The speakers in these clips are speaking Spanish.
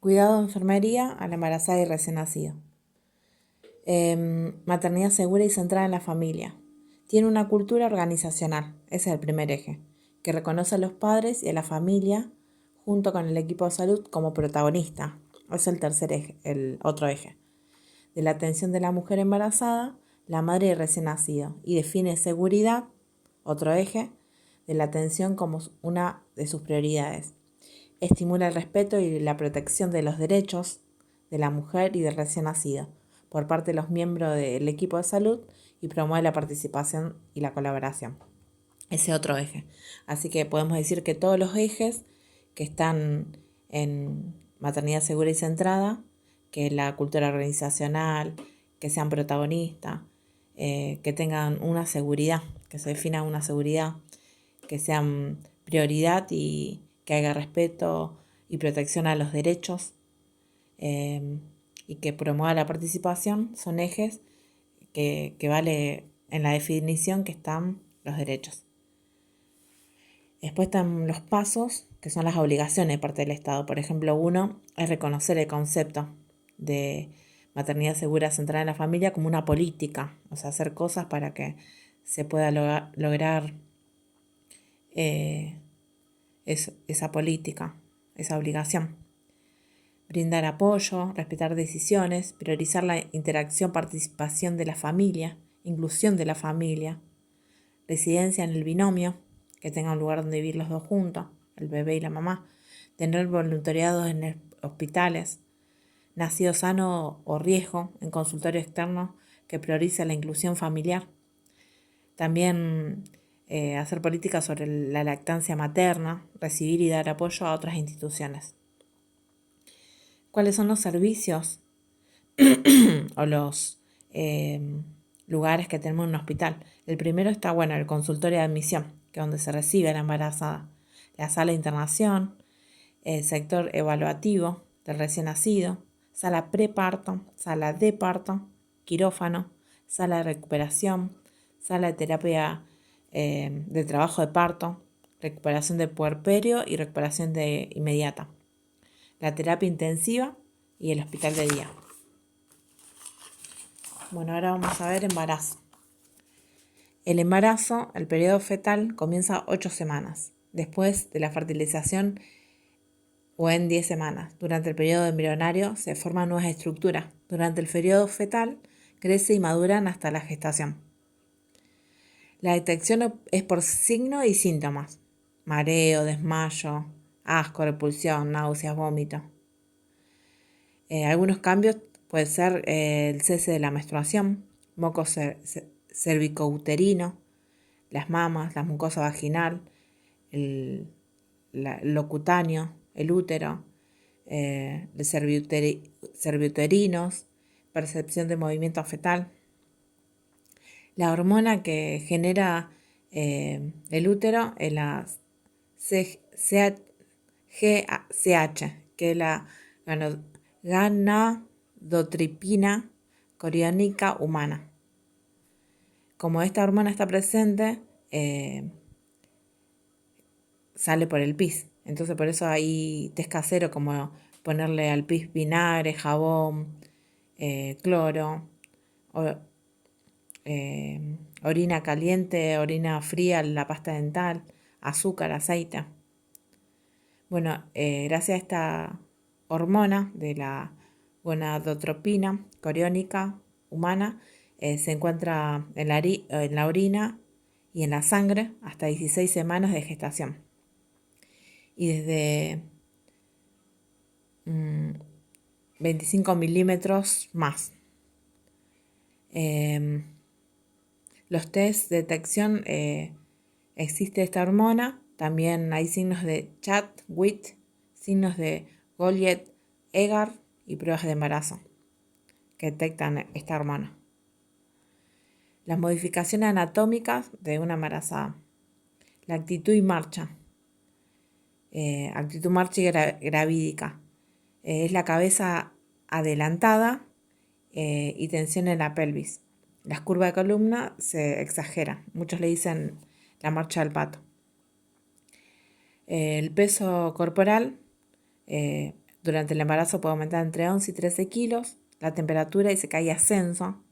Cuidado de enfermería a la embarazada y recién nacido. Maternidad segura y centrada en la familia. Tiene una cultura organizacional, ese es el primer eje, que reconoce a los padres y a la familia junto con el equipo de salud como protagonista. Es el tercer eje, el otro eje. De la atención de la mujer embarazada, la madre y recién nacido. Y define seguridad, otro eje, de la atención como una de sus prioridades. Estimula el respeto y la protección de los derechos de la mujer y del recién nacido por parte de los miembros del equipo de salud y promueve la participación y la colaboración. Ese otro eje. Así que podemos decir que todos los ejes que están en maternidad segura y centrada, que es la cultura organizacional, que sean protagonistas, que tengan una seguridad, que se defina una seguridad, que sean prioridad y que haya respeto y protección a los derechos y que promueva la participación, son ejes que vale en la definición que están los derechos. Después están los pasos, que son las obligaciones de parte del Estado. Por ejemplo, uno es reconocer el concepto de maternidad segura centrada en la familia como una política, o sea, hacer cosas para que se pueda lograr esa política, esa obligación. Brindar apoyo, respetar decisiones, priorizar la interacción, participación de la familia, inclusión de la familia, residencia en el binomio, que tenga un lugar donde vivir los dos juntos, el bebé y la mamá, tener voluntariados en hospitales, nacido sano o riesgo en consultorio externo que prioriza la inclusión familiar. También hacer políticas sobre la lactancia materna, recibir y dar apoyo a otras instituciones. ¿Cuáles son los servicios o los lugares que tenemos en un hospital? El primero está, el consultorio de admisión, que es donde se recibe a la embarazada. La sala de internación, el sector evaluativo del recién nacido, sala preparto, sala de parto, quirófano, sala de recuperación, sala de terapia de trabajo de parto, recuperación de puerperio y recuperación inmediata, la terapia intensiva y el hospital de día. Bueno, ahora vamos a ver embarazo. El embarazo, el periodo fetal, comienza 8 semanas, después de la fertilización o en 10 semanas. Durante el periodo embrionario se forman nuevas estructuras. Durante el periodo fetal crece y maduran hasta la gestación. La detección es por signo y síntomas: mareo, desmayo, asco, repulsión, náuseas, vómito. Algunos cambios pueden ser el cese de la menstruación, moco cervicouterino, las mamas, la mucosa vaginal, lo cutáneo, el útero, cerviuterinos, percepción de movimiento fetal. La hormona que genera el útero es la GCH, que es la gonadotropina coriónica humana. Como esta hormona está presente, sale por el pis. Entonces por eso hay test casero como ponerle al pis vinagre, jabón, cloro, orina caliente, orina fría, la pasta dental, azúcar, aceite. Bueno, gracias a esta hormona de la gonadotropina coriónica humana, se encuentra en la orina y en la sangre hasta 16 semanas de gestación. Y desde 25 milímetros más. Los test de detección, existe esta hormona. También hay signos de Chatt-Witt, signos de Goliath-Eggar y pruebas de embarazo que detectan esta hormona. Las modificaciones anatómicas de una embarazada. La actitud y marcha. Actitud, marcha y gravídica. Es la cabeza adelantada y tensión en la pelvis. Las curvas de columna se exageran. Muchos le dicen la marcha del pato. El peso corporal durante el embarazo puede aumentar entre 11 y 13 kilos. La temperatura dice que hay ascenso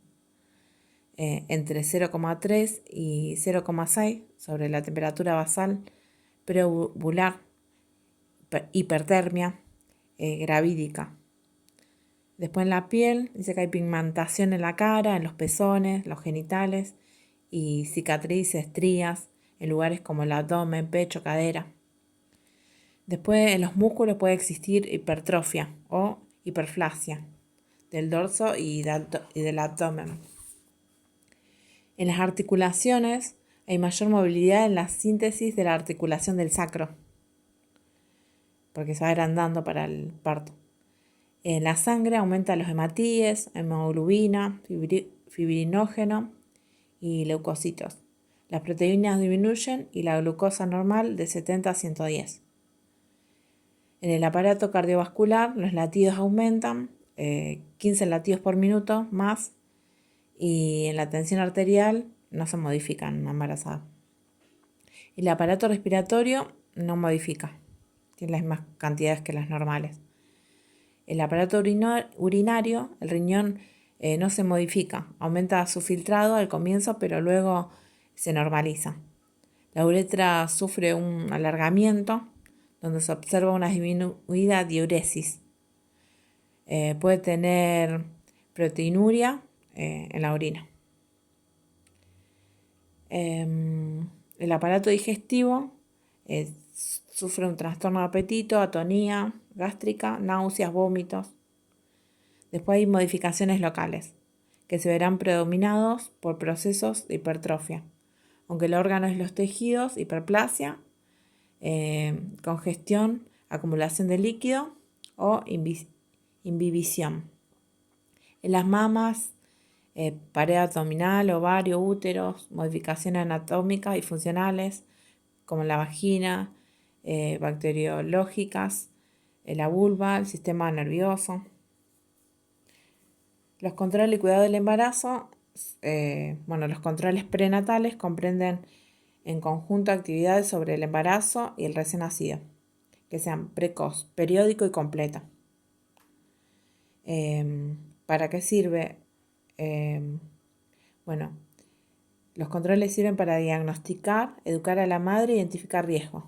entre 0,3 y 0,6 sobre la temperatura basal preovular, hipertermia gravídica. Después en la piel dice que hay pigmentación en la cara, en los pezones, los genitales y cicatrices, estrías en lugares como el abdomen, pecho, cadera. Después en los músculos puede existir hipertrofia o hiperplasia del dorso y del abdomen. En las articulaciones hay mayor movilidad en la síntesis de la articulación del sacro, porque se va agrandando para el parto. En la sangre aumenta los hematíes, hemoglobina, fibrinógeno y leucocitos. Las proteínas disminuyen y la glucosa normal de 70 a 110. En el aparato cardiovascular los latidos aumentan, 15 latidos por minuto más, y en la tensión arterial no se modifica en una embarazada. El aparato respiratorio no modifica, tiene las mismas cantidades que las normales. El aparato urinario, el riñón, no se modifica, aumenta su filtrado al comienzo, pero luego se normaliza. La uretra sufre un alargamiento, donde se observa una disminuida diuresis. Puede tener proteinuria en la orina. El aparato digestivo sufre un trastorno de apetito, atonía gástrica, náuseas, vómitos. Después hay modificaciones locales que se verán predominados por procesos de hipertrofia, aunque el órgano es los tejidos, hiperplasia, congestión, acumulación de líquido o imbibición. En las mamas, pared abdominal, ovario, úteros, modificaciones anatómicas y funcionales como la vagina, bacteriológicas, la vulva, el sistema nervioso. Los controles y cuidado del embarazo, los controles prenatales comprenden en conjunto actividades sobre el embarazo y el recién nacido, que sean precoz, periódico y completo. ¿Para qué sirve? Los controles sirven para diagnosticar, educar a la madre e identificar riesgos.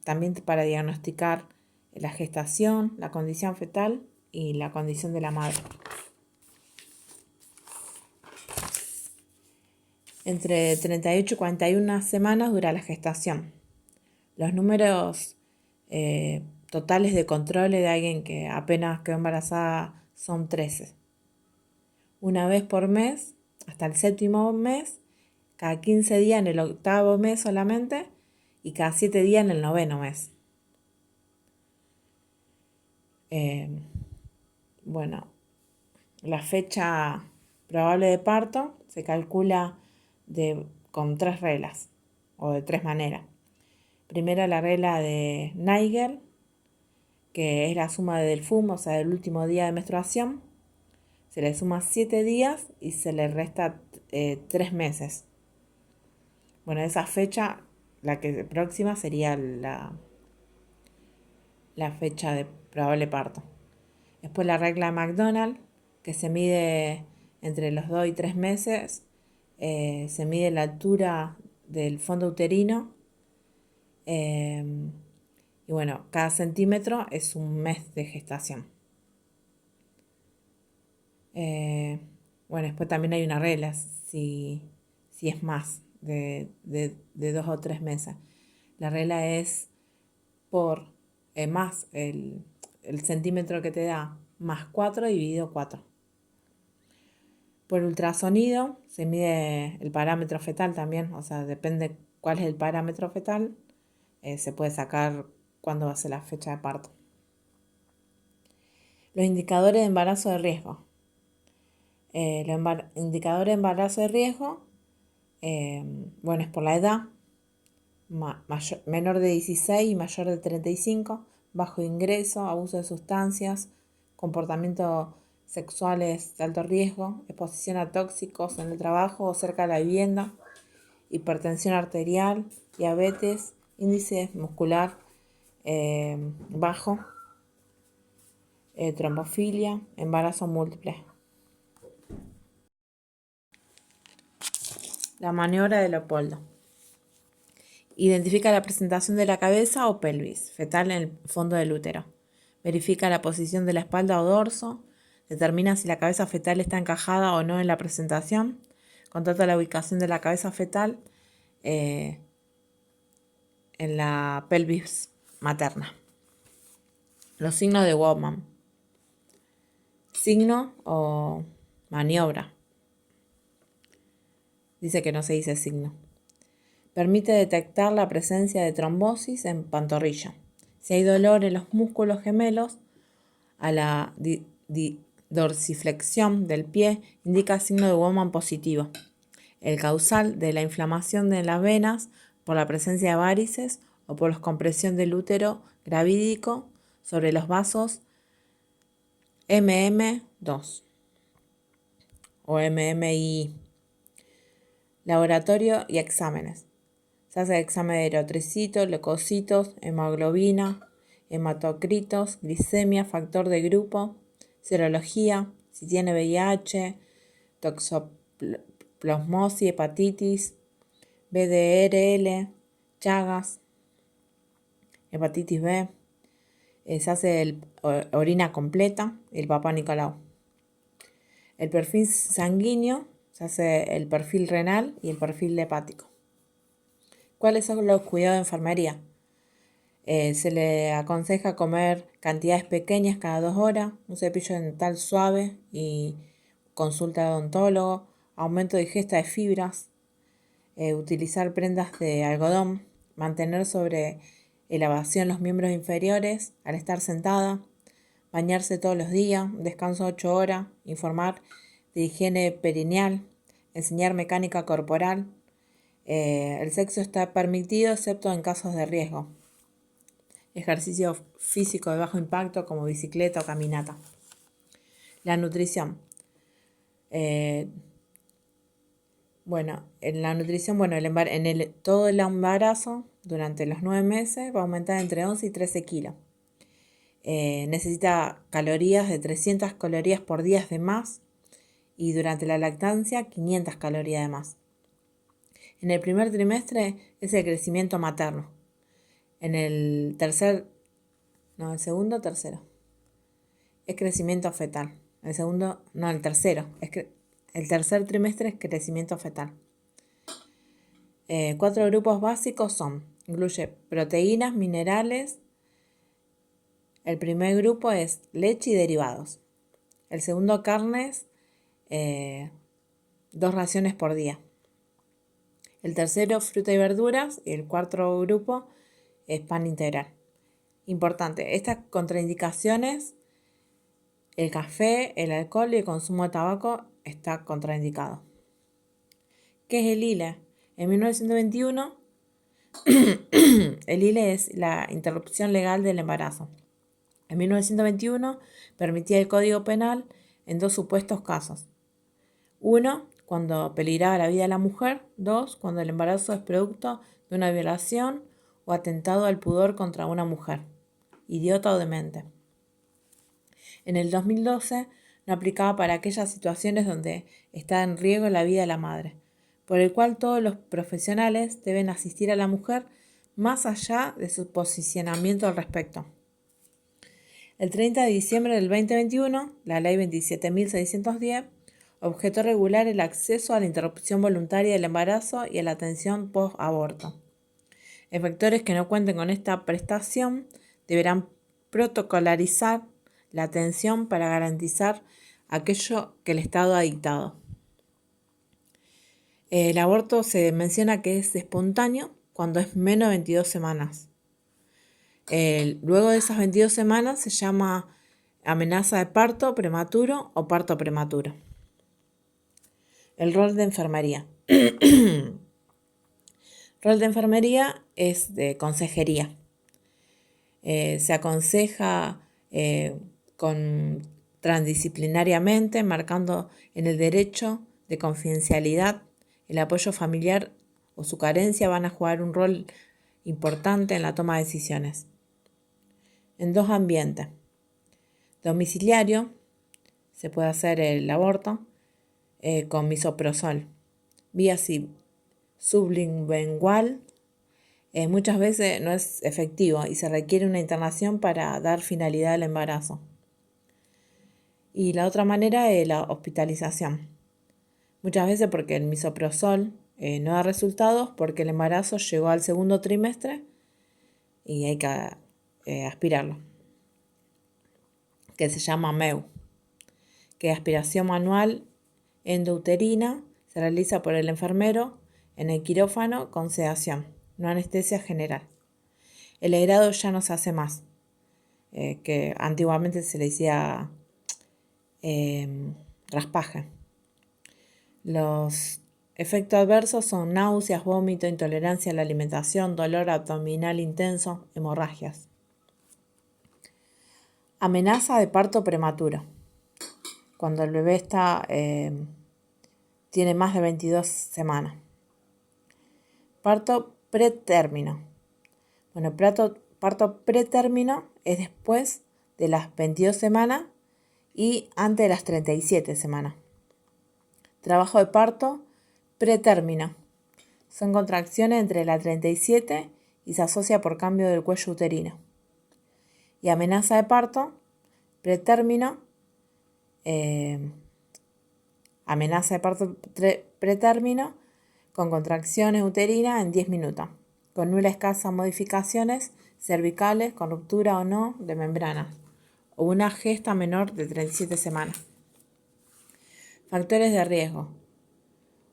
También para diagnosticar la gestación, la condición fetal y la condición de la madre. Entre 38 y 41 semanas dura la gestación. Los números totales de controles de alguien que apenas quedó embarazada son 13. Una vez por mes, hasta el 7º mes, cada 15 días en el 8º mes solamente y cada 7 días en el 9º mes. La fecha probable de parto se calcula con 3 reglas o de 3 maneras. Primero la regla de Naegel, que es la suma del FUM, o sea, del último día de menstruación. Se le suma 7 días y se le resta 3 meses. Esa fecha, la que próxima, sería la fecha de probable parto. Después la regla de McDonald, que se mide entre los 2 y 3 meses. Se mide la altura del fondo uterino. Cada centímetro es un mes de gestación. Después también hay una regla, si es más de 2 o 3 meses. La regla es por más el centímetro que te da, más 4 dividido 4. Por ultrasonido se mide el parámetro fetal también, o sea, depende cuál es el parámetro fetal, se puede sacar cuándo va a ser la fecha de parto. Los indicadores de embarazo de riesgo. Los indicadores de embarazo de riesgo, es por la edad, menor de 16 y mayor de 35, bajo ingreso, abuso de sustancias, comportamientos sexuales de alto riesgo, exposición a tóxicos en el trabajo o cerca de la vivienda, hipertensión arterial, diabetes, índice muscular bajo, trombofilia, embarazo múltiple. La maniobra de Leopoldo. Identifica la presentación de la cabeza o pelvis fetal en el fondo del útero. Verifica la posición de la espalda o dorso. Determina si la cabeza fetal está encajada o no en la presentación. Contrata la ubicación de la cabeza fetal en la pelvis materna. Los signos de Bowman. Signo o maniobra. Dice que no se dice signo. Permite detectar la presencia de trombosis en pantorrilla. Si hay dolor en los músculos gemelos, a la dorsiflexión del pie indica signo de Bowman positivo. El causal de la inflamación de las venas por la presencia de varices o por la compresión del útero gravídico sobre los vasos MM2 o MMI. Laboratorio y exámenes. Se hace examen de eritrocitos, leucocitos, hemoglobina, hematocritos, glicemia, factor de grupo, serología, si tiene VIH, toxoplasmosis, hepatitis, BDRL, Chagas, hepatitis B. Se hace orina completa, el Papá Nicolau. El perfil sanguíneo, se hace el perfil renal y el perfil hepático. ¿Cuáles son los cuidados de enfermería? Se le aconseja comer cantidades pequeñas cada 2 horas, un cepillo dental suave y consulta de odontólogo, aumento de ingesta de fibras, utilizar prendas de algodón, mantener sobre elevación los miembros inferiores al estar sentada, bañarse todos los días, descanso 8 horas, informar de higiene perineal, enseñar mecánica corporal. El sexo está permitido excepto en casos de riesgo. Ejercicio físico de bajo impacto como bicicleta o caminata. La nutrición. En la nutrición, todo el embarazo durante los 9 meses va a aumentar entre 11 y 13 kilos. Necesita calorías de 300 calorías por día de más y durante la lactancia 500 calorías de más. En el primer trimestre es el crecimiento materno. En el segundo, tercero. Es crecimiento fetal. El tercero. El tercer trimestre es crecimiento fetal. 4 grupos básicos incluye proteínas, minerales. El primer grupo es leche y derivados. El segundo, carnes, 2 raciones por día. El tercero, fruta y verduras. Y el cuarto grupo es pan integral. Importante, estas contraindicaciones, el café, el alcohol y el consumo de tabaco está contraindicado. ¿Qué es el ILE? En 1921, el ILE es la interrupción legal del embarazo. En 1921 permitía el Código Penal en 2 supuestos casos. 1, cuando peligraba la vida de la mujer. 2, cuando el embarazo es producto de una violación o atentado al pudor contra una mujer, idiota o demente. En el 2012 no aplicaba para aquellas situaciones donde está en riesgo la vida de la madre, por el cual todos los profesionales deben asistir a la mujer más allá de su posicionamiento al respecto. El 30 de diciembre del 2021, la Ley 27.610 objetó regular el acceso a la interrupción voluntaria del embarazo y a la atención post-aborto. Efectores que no cuenten con esta prestación deberán protocolarizar la atención para garantizar aquello que el Estado ha dictado. El aborto se menciona que es espontáneo cuando es menos de 22 semanas. Luego de esas 22 semanas se llama amenaza de parto prematuro o parto prematuro. El rol de enfermería. Rol de enfermería es de consejería. Se aconseja transdisciplinariamente, marcando en el derecho de confidencialidad. El apoyo familiar o su carencia van a jugar un rol importante en la toma de decisiones. En 2 ambientes, Domiciliario, se puede hacer el aborto con misoprostol. Vía sublingual muchas veces no es efectivo y se requiere una internación para dar finalidad al embarazo. Y la otra manera es la hospitalización. Muchas veces porque el misoprostol no da resultados porque el embarazo llegó al segundo trimestre y hay que aspirarlo, que se llama MEU, que es aspiración manual endouterina, se realiza por el enfermero en el quirófano con sedación, no anestesia general. El legrado ya no se hace más, que antiguamente se le decía raspaje. Los efectos adversos son náuseas, vómito, intolerancia a la alimentación, dolor abdominal intenso, hemorragias. Amenaza de parto prematuro. Cuando el bebé tiene más de 22 semanas. Parto pretérmino. Bueno, parto pretérmino es después de las 22 semanas y antes de las 37 semanas. Trabajo de parto pretérmino. Son contracciones entre la 37 y se asocia por cambio del cuello uterino. Y amenaza de parto pretérmino. Amenaza de parto pretérmino con contracciones uterinas en 10 minutos, con nula escasas modificaciones cervicales, con ruptura o no de membranas, o una gesta menor de 37 semanas. Factores de riesgo.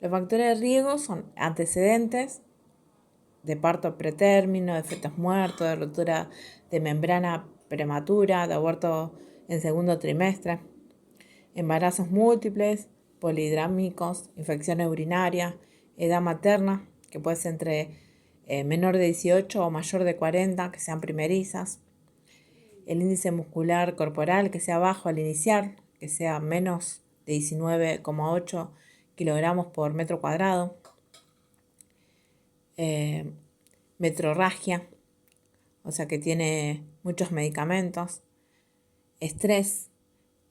Los factores de riesgo son antecedentes de parto pretérmino, de fetos muertos, de ruptura de membrana prematura, de aborto en segundo trimestre, embarazos múltiples, polidrámicos, infecciones urinarias, edad materna, que puede ser entre menor de 18 o mayor de 40, que sean primerizas, el índice muscular corporal que sea bajo al iniciar, que sea menos de 19,8 kilogramos por metro cuadrado, metrorragia, o sea que tiene muchos medicamentos, estrés,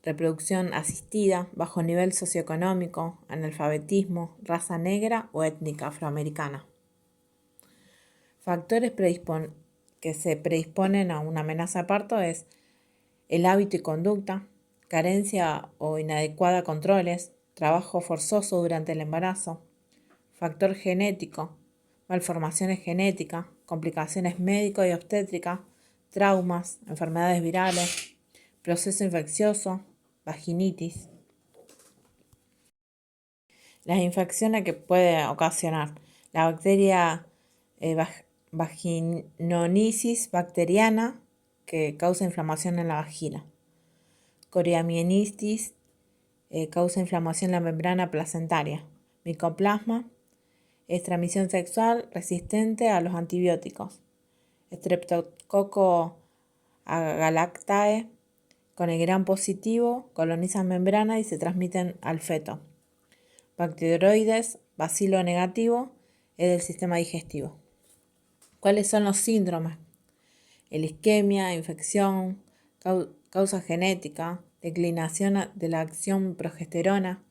reproducción asistida, bajo nivel socioeconómico, analfabetismo, raza negra o étnica afroamericana. Factores que se predisponen a una amenaza de parto es el hábito y conducta, carencia o inadecuada controles, trabajo forzoso durante el embarazo, factor genético, malformaciones genéticas, complicaciones médico y obstétricas, traumas, enfermedades virales, proceso infeccioso, vaginitis. Las infecciones que puede ocasionar la bacteria Vaginosis bacteriana, que causa inflamación en la vagina. Coriamienitis, causa inflamación en la membrana placentaria. Micoplasma, es transmisión sexual resistente a los antibióticos. Streptococo agalactae, con el gran positivo, colonizan membrana y se transmiten al feto. Bacteroides, bacilo negativo, es del sistema digestivo. ¿Cuáles son los síndromes? El isquemia, infección, causa genética, declinación de la acción progesterona,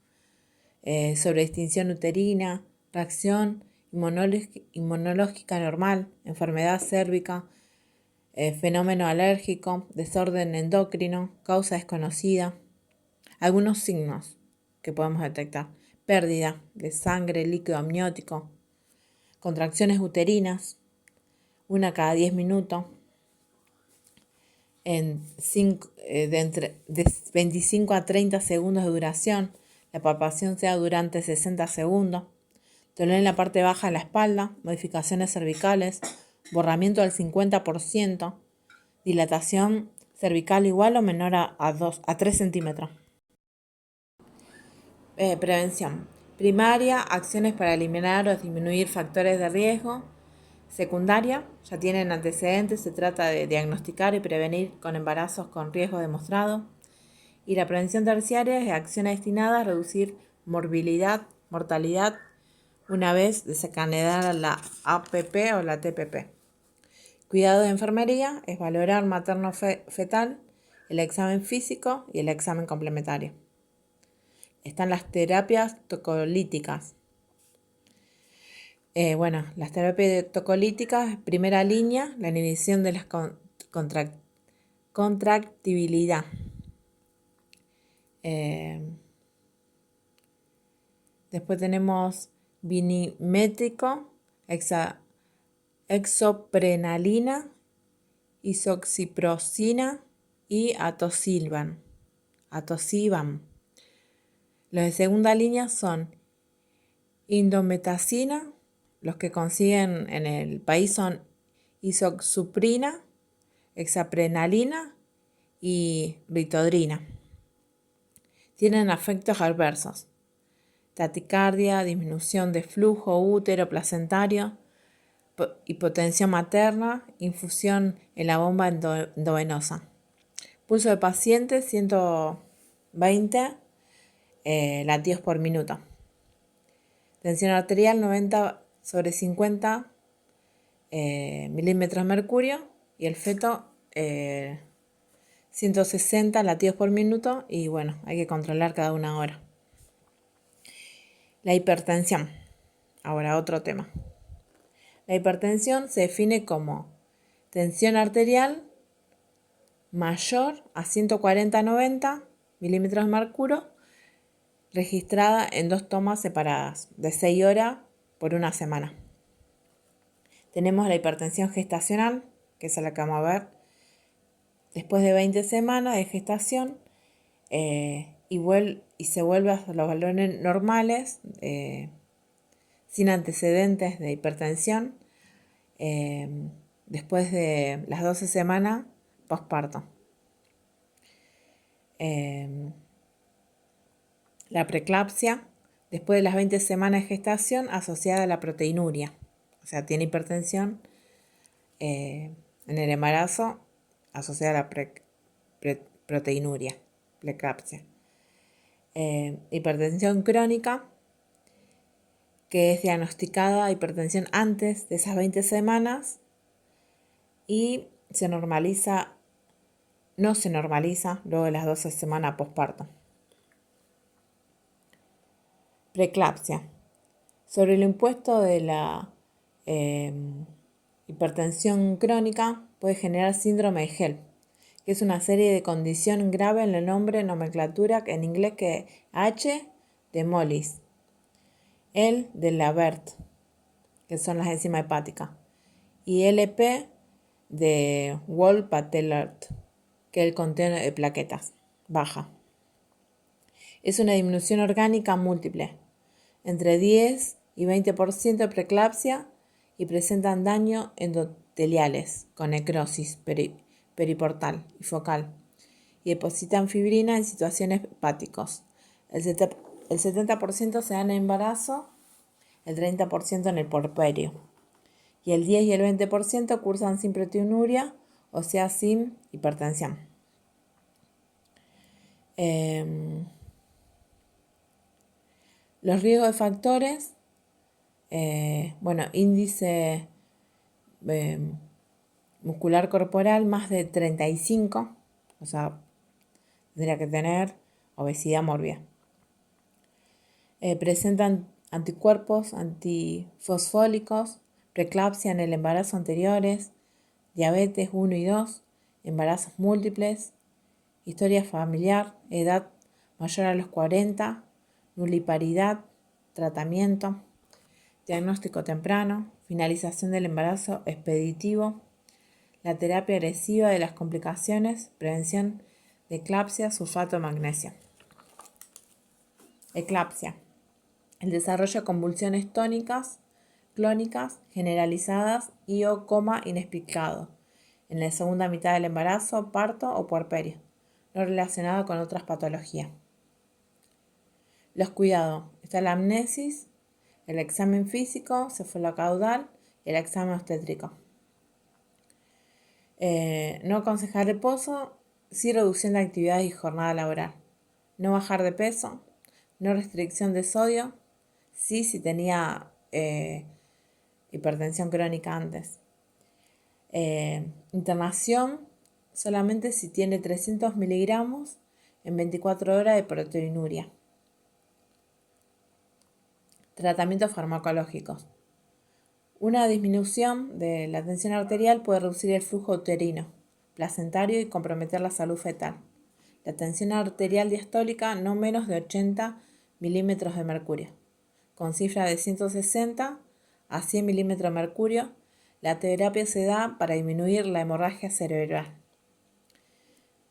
sobredistinción uterina, reacción inmunológica normal, enfermedad cérvica, fenómeno alérgico, desorden endocrino, causa desconocida. Algunos signos que podemos detectar: pérdida de sangre, líquido amniótico, contracciones uterinas, una cada 10 minutos, de 25 a 30 segundos de duración, la palpación sea durante 60 segundos, dolor en la parte baja de la espalda, modificaciones cervicales, borramiento del 50%, dilatación cervical igual o menor a 3 centímetros. Prevención. Primaria, acciones para eliminar o disminuir factores de riesgo. Secundaria, ya tienen antecedentes, se trata de diagnosticar y prevenir con embarazos con riesgo demostrado. Y la prevención terciaria es acciones destinadas a reducir morbilidad, mortalidad, una vez desencadenada la APP o la TPP. Cuidado de enfermería es valorar materno-fetal, el examen físico y el examen complementario. Están las terapias tocolíticas. Las terapias tocolíticas, primera línea, la inhibición de la contractibilidad. Después tenemos vinimétrico, exoprenalina, isoxiprocina y atosiban. Los de segunda línea son indometacina, los que consiguen en el país son isoxsuprina, hexaprenalina y ritodrina. Tienen efectos adversos: taticardia, disminución de flujo útero placentario, hipotensión materna, infusión en la bomba endovenosa. Pulso de paciente 120 latidos por minuto. Tensión arterial 90/50 milímetros de mercurio y el feto 160 latidos por minuto y hay que controlar cada una hora. La hipertensión. Ahora otro tema. La hipertensión se define como tensión arterial mayor a 140/90 milímetros de mercurio registrada en 2 tomas separadas de 6 horas por una semana. Tenemos la hipertensión gestacional, que es la que vamos a ver. Después de 20 semanas de gestación y se vuelve a los valores normales sin antecedentes de hipertensión después de las 12 semanas posparto. La preeclampsia, después de las 20 semanas de gestación asociada a la proteinuria. O sea, tiene hipertensión en el embarazo asociada a la proteinuria, preeclampsia. Hipertensión crónica, que es diagnosticada hipertensión antes de esas 20 semanas y no se normaliza luego de las 12 semanas posparto. Preeclampsia. Sobre lo impuesto de la hipertensión crónica puede generar síndrome de HELLP, que es una serie de condición grave en el nombre nomenclatura en inglés que H de Mollis, L de Labert, que son las enzimas hepáticas, y LP de Wolff-Patelert, que es el contenido de plaquetas baja. Es una disminución orgánica múltiple, entre 10 y 20% de preeclampsia, y presentan daño endoteliales con necrosis periportal y focal, y depositan fibrina en situaciones hepáticos. El 70% se da en el embarazo, el 30% en el puerperio, y el 10 y el 20% cursan sin proteinuria, o sea, sin hipertensión. Los riesgos de factores, índice muscular corporal más de 35, o sea, tendría que tener obesidad mórbida. Presentan anticuerpos antifosfólicos, preeclampsia en el embarazo anteriores, diabetes 1 y 2, embarazos múltiples, historia familiar, edad mayor a los 40, nuliparidad, tratamiento, diagnóstico temprano, finalización del embarazo expeditivo, la terapia agresiva de las complicaciones, prevención de eclampsia, sulfato de magnesio. Eclampsia. El desarrollo de convulsiones clónicas, generalizadas y o coma inexplicado en la segunda mitad del embarazo, parto o puerperio, no relacionado con otras patologías. Los cuidados. Está la amnesis, el examen físico, cefalocaudal y el examen obstétrico. No aconsejar reposo, sí reducción de actividades y jornada laboral. No bajar de peso, no restricción de sodio, sí si tenía hipertensión crónica antes. Internación solamente si tiene 300 miligramos en 24 horas de proteinuria. Tratamientos farmacológicos. Una disminución de la tensión arterial puede reducir el flujo uterino, placentario y comprometer la salud fetal. La tensión arterial diastólica no menos de 80 milímetros de mercurio. Con cifra de 160 a 100 milímetros de mercurio, la terapia se da para disminuir la hemorragia cerebral.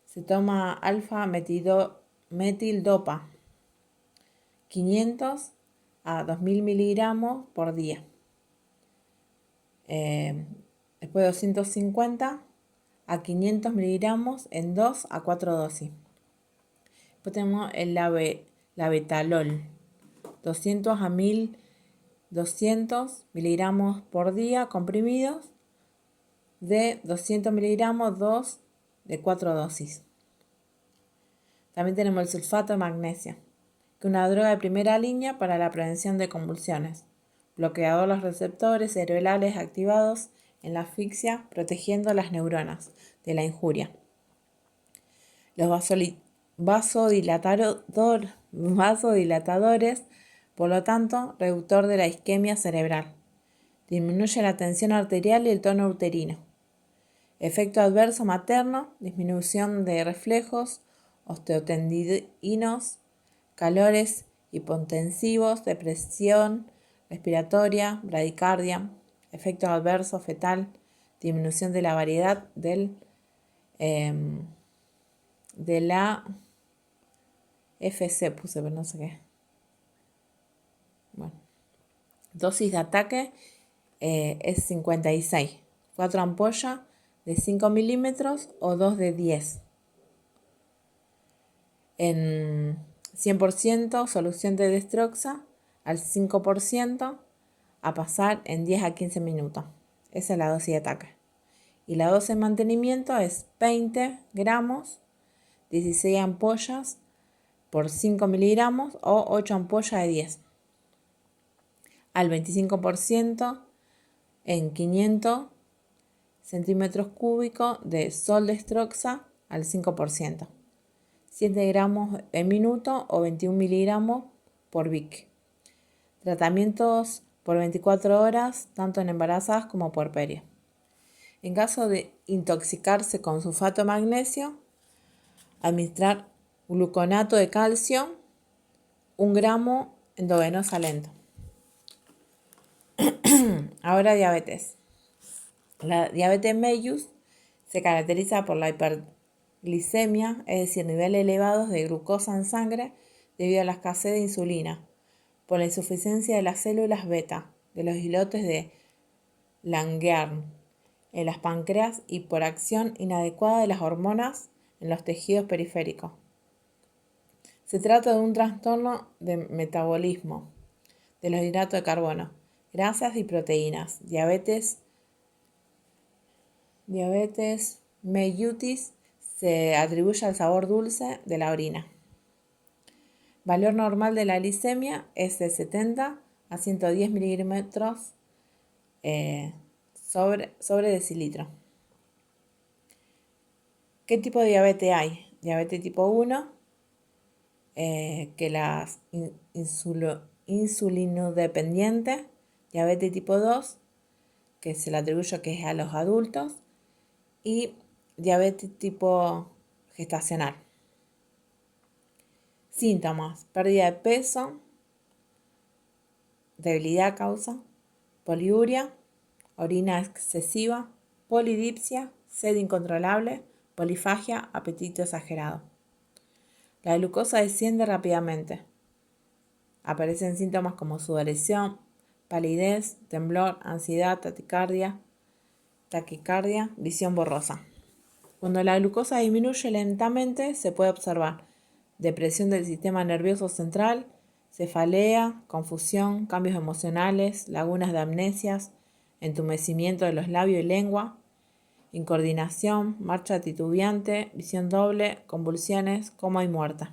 Se toma alfa-metildopa, 500 a 2000 miligramos por día. Después 250 a 500 miligramos en 2 a 4 dosis. Después tenemos el labetalol, 200 a 1200 miligramos por día comprimidos, de 200 miligramos, 2 de 4 dosis. También tenemos el sulfato de magnesio, que es una droga de primera línea para la prevención de convulsiones. Bloqueador de los receptores cerebrales activados en la asfixia, protegiendo las neuronas de la injuria. Los vasodilatadores, por lo tanto, reductor de la isquemia cerebral. Disminuye la tensión arterial y el tono uterino. Efecto adverso materno, disminución de reflejos, osteotendidinos, calores hipotensivos, depresión respiratoria, bradicardia. Efecto adverso fetal, disminución de la variedad de la FC, puse, pero no sé qué. Bueno, dosis de ataque es 56. 4 ampollas de 5 milímetros o 2 de 10. En 100% solución de dextroxa al 5% a pasar en 10 a 15 minutos. Esa es la dosis de ataque. Y la dosis de mantenimiento es 20 gramos, 16 ampollas por 5 miligramos o 8 ampollas de 10. Al 25% en 500 centímetros cúbicos de soldextroxa al 5%. 7 gramos en minuto o 21 miligramos por Vic. Tratamientos por 24 horas, tanto en embarazadas como puerperias. En caso de intoxicarse con sulfato de magnesio, administrar gluconato de calcio, 1 gramo endovenosa lento. Ahora diabetes. La diabetes mellitus se caracteriza por la hiperglicemia, es decir, niveles elevados de glucosa en sangre debido a la escasez de insulina, por la insuficiencia de las células beta de los islotes de Langerhans en las páncreas y por acción inadecuada de las hormonas en los tejidos periféricos. Se trata de un trastorno de metabolismo de los hidratos de carbono, grasas y proteínas. Diabetes mellitus se atribuye al sabor dulce de la orina. Valor normal de la glicemia es de 70 a 110 milímetros sobre decilitro. ¿Qué tipo de diabetes hay? Diabetes tipo 1, que la insulinodependiente. Diabetes tipo 2, que se le atribuye que es a los adultos. Y diabetes tipo gestacional. Síntomas: pérdida de peso, debilidad causa, poliuria, orina excesiva, polidipsia, sed incontrolable, polifagia, apetito exagerado. La glucosa desciende rápidamente. Aparecen síntomas como sudoración, palidez, temblor, ansiedad, taquicardia, visión borrosa. Cuando la glucosa disminuye lentamente, se puede observar depresión del sistema nervioso central, cefalea, confusión, cambios emocionales, lagunas de amnesias, entumecimiento de los labios y lengua, incoordinación, marcha titubeante, visión doble, convulsiones, coma y muerte.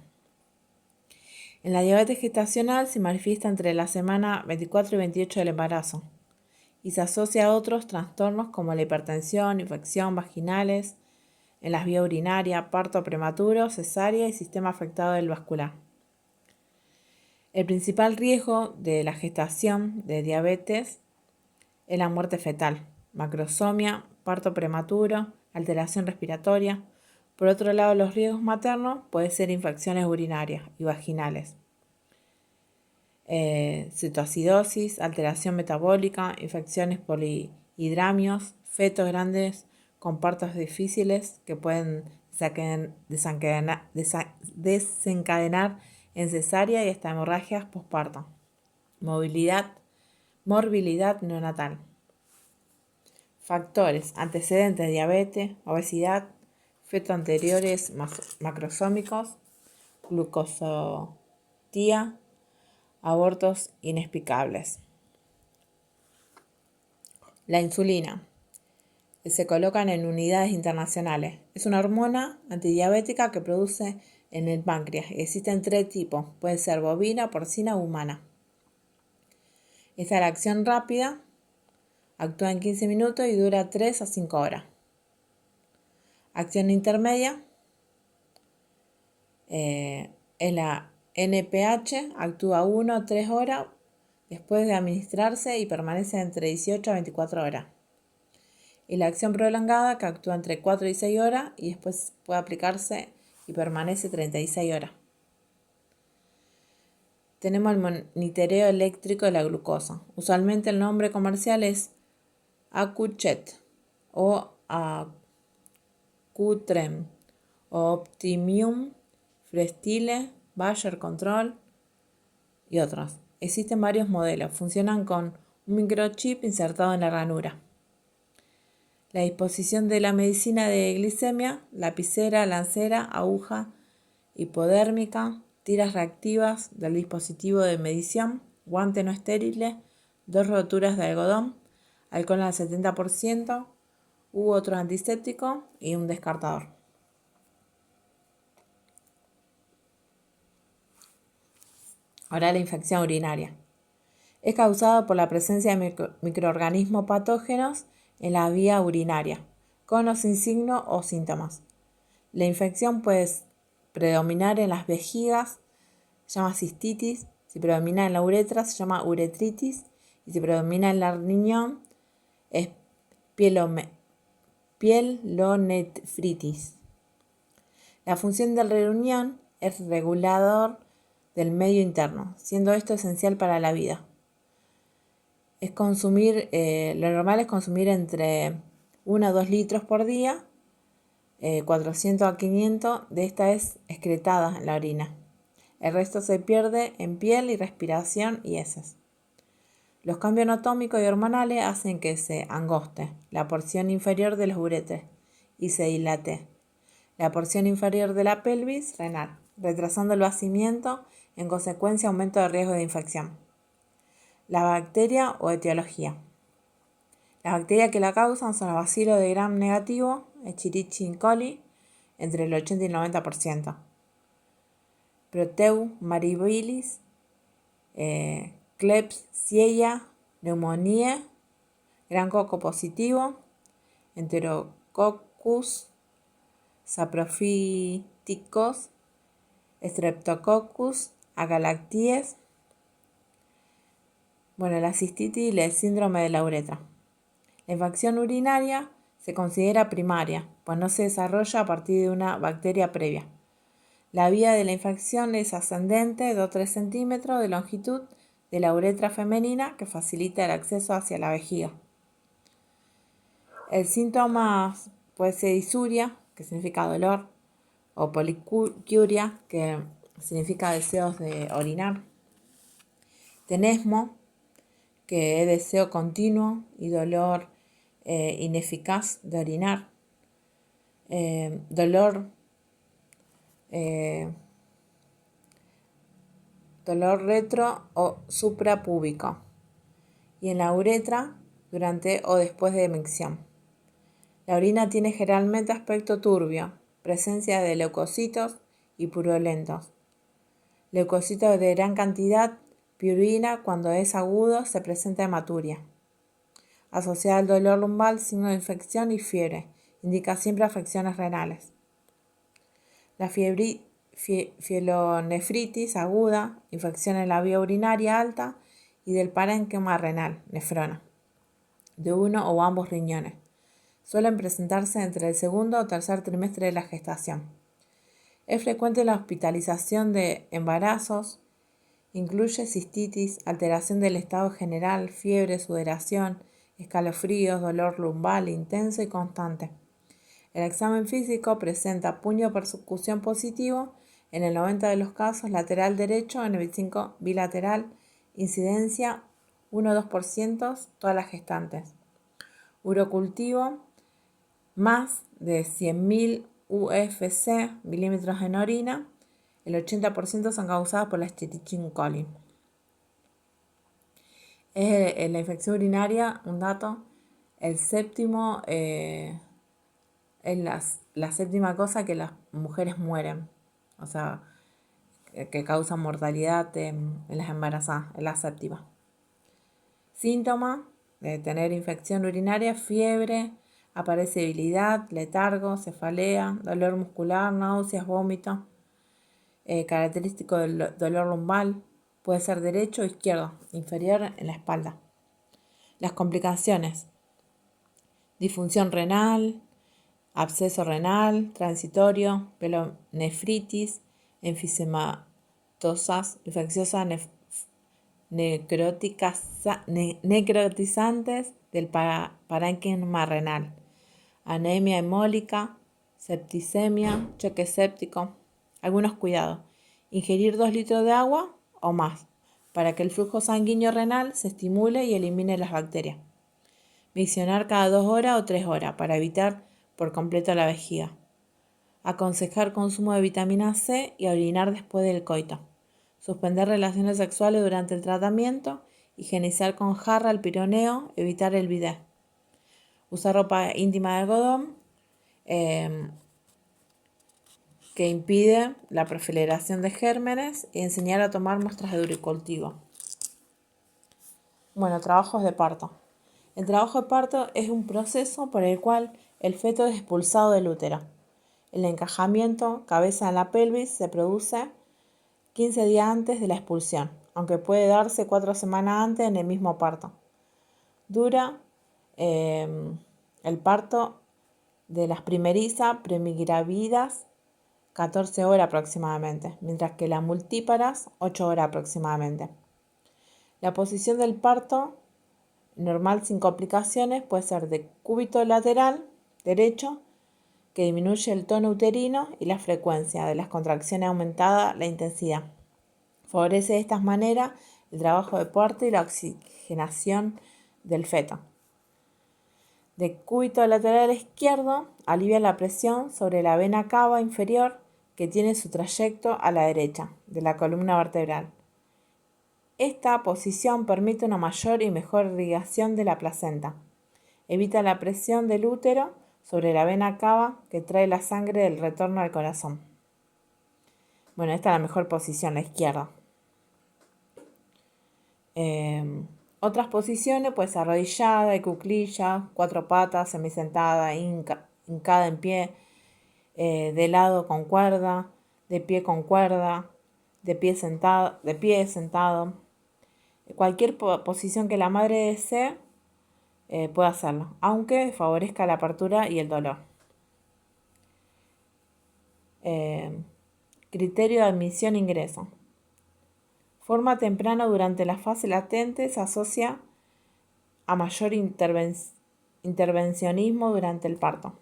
En la diabetes gestacional se manifiesta entre la semana 24 y 28 del embarazo y se asocia a otros trastornos como la hipertensión, infección vaginales, en las vías urinarias, parto prematuro, cesárea y sistema afectado del vascular. El principal riesgo de la gestación de diabetes es la muerte fetal, macrosomia, parto prematuro, alteración respiratoria. Por otro lado, los riesgos maternos pueden ser infecciones urinarias y vaginales, cetoacidosis, alteración metabólica, infecciones polihidramios, fetos grandes con partos difíciles que pueden desencadenar en cesárea y hasta hemorragias posparto. Morbilidad neonatal. Factores: antecedentes de diabetes, obesidad, fetos anteriores macrosómicos, glucosotía, abortos inexplicables. La insulina se colocan en unidades internacionales. Es una hormona antidiabética que produce en el páncreas. Existen 3 tipos, puede ser bovina, porcina o humana. Esta es la acción rápida, actúa en 15 minutos y dura 3 a 5 horas. Acción intermedia es la NPH, actúa 1 a 3 horas después de administrarse y permanece entre 18 a 24 horas. Y la acción prolongada, que actúa entre 4 y 6 horas y después puede aplicarse y permanece 36 horas. Tenemos el monitoreo eléctrico de la glucosa. Usualmente el nombre comercial es Accu-Chet o Accu-Trem o Optimium, Frestile, Bayer Control y otros. Existen varios modelos. Funcionan con un microchip insertado en la ranura. La disposición de la medicina de glicemia: lapicera, lancera, aguja hipodérmica, tiras reactivas del dispositivo de medición, guante no estériles, 2 roturas de algodón, alcohol al 70% u otro antiséptico y un descartador. Ahora la infección urinaria. Es causada por la presencia de microorganismos patógenos en la vía urinaria, con o sin signos o síntomas. La infección puede predominar en las vejigas, se llama cistitis. Si predomina en la uretra, se llama uretritis. Y si predomina en el riñón, es pielonefritis. La función del riñón es regulador del medio interno, siendo esto esencial para la vida. Lo normal es consumir entre 1 a 2 litros por día, 400 a 500 de esta es excretada en la orina. El resto se pierde en piel y respiración y heces. Los cambios anatómicos y hormonales hacen que se angoste la porción inferior de los uretres y se dilate la porción inferior de la pelvis renal, retrasando el vaciamiento, en consecuencia aumento de riesgo de infección. La bacteria o etiología. Las bacterias que la causan son los bacilos de Gram negativo, Escherichia coli, entre el 80 y el 90%. Proteus, Klebsiella, neumonía, gran coco positivo, Enterococcus, Saprophyticus, Streptococcus, Agalactias. La cistitis y el síndrome de la uretra. La infección urinaria se considera primaria, pues no se desarrolla a partir de una bacteria previa. La vía de la infección es ascendente, 2-3 centímetros de longitud de la uretra femenina, que facilita el acceso hacia la vejiga. El síntoma puede ser disuria, que significa dolor, o policuria, que significa deseos de orinar. Tenesmo, que es deseo continuo y dolor ineficaz de orinar. Dolor retro o suprapúbico. Y en la uretra durante o después de emisión. La orina tiene generalmente aspecto turbio, presencia de leucocitos y purulentos. Leucocitos de gran cantidad, purina. Cuando es agudo se presenta hematuria. Asociada al dolor lumbar, signo de infección y fiebre, indica siempre afecciones renales. La fielonefritis aguda, infección en la vía urinaria alta y del parénquima renal, nefrona, de uno o ambos riñones. Suelen presentarse entre el segundo o tercer trimestre de la gestación. Es frecuente la hospitalización de embarazos, incluye cistitis, alteración del estado general, fiebre, sudoración, escalofríos, dolor lumbar intenso y constante. El examen físico presenta puño percusión positivo en el 90 de los casos, lateral derecho en el 25 bilateral, incidencia 1-2% todas las gestantes. Urocultivo más de 100.000 UFC, milímetros en orina, el 80% son causados por la Escherichia coli. Es la infección urinaria, un dato, el séptimo, es la séptima cosa que las mujeres mueren, o sea, que causa mortalidad en las embarazadas, es la séptima. Síntomas de tener infección urinaria: fiebre, aparece debilidad, letargo, cefalea, dolor muscular, náuseas, vómito. Característico del dolor lumbar, puede ser derecho o izquierdo, inferior en la espalda. Las complicaciones: disfunción renal, absceso renal, transitorio, pielonefritis, enfisematosas infecciosas necrotizantes del parénquima renal, anemia hemólica, septicemia, choque séptico. Algunos cuidados: ingerir 2 litros de agua o más para que el flujo sanguíneo renal se estimule y elimine las bacterias. Miccionar cada 2 horas o 3 horas para evitar por completo la vejiga. Aconsejar consumo de vitamina C y orinar después del coito. Suspender relaciones sexuales durante el tratamiento. Higienizar con jarra el pironeo. Evitar el bidet. Usar ropa íntima de algodón que impide la proliferación de gérmenes y enseñar a tomar muestras de urocultivo. Bueno, trabajos de parto. El trabajo de parto es un proceso por el cual el feto es expulsado del útero. El encajamiento cabeza en la pelvis se produce 15 días antes de la expulsión, aunque puede darse 4 semanas antes en el mismo parto. Dura el parto de las primerizas premigravidas 14 horas aproximadamente, mientras que las multíparas 8 horas aproximadamente. La posición del parto normal sin complicaciones puede ser de cúbito lateral derecho, que disminuye el tono uterino y la frecuencia de las contracciones aumentada la intensidad. Favorece de esta manera el trabajo de parto y la oxigenación del feto. De cúbito lateral izquierdo, alivia la presión sobre la vena cava inferior que tiene su trayecto a la derecha de la columna vertebral. Esta posición permite una mayor y mejor irrigación de la placenta. Evita la presión del útero sobre la vena cava que trae la sangre del retorno al corazón. Bueno, esta es la mejor posición, la izquierda. Otras posiciones, pues arrodillada y cuclillas, 4 patas, semisentada, hincada en pie, de lado con cuerda, de pie con cuerda, de pie sentado. Cualquier posición que la madre desee puede hacerlo, aunque favorezca la apertura y el dolor. Criterio de admisión e ingreso. Forma temprana durante la fase latente se asocia a mayor intervencionismo durante el parto.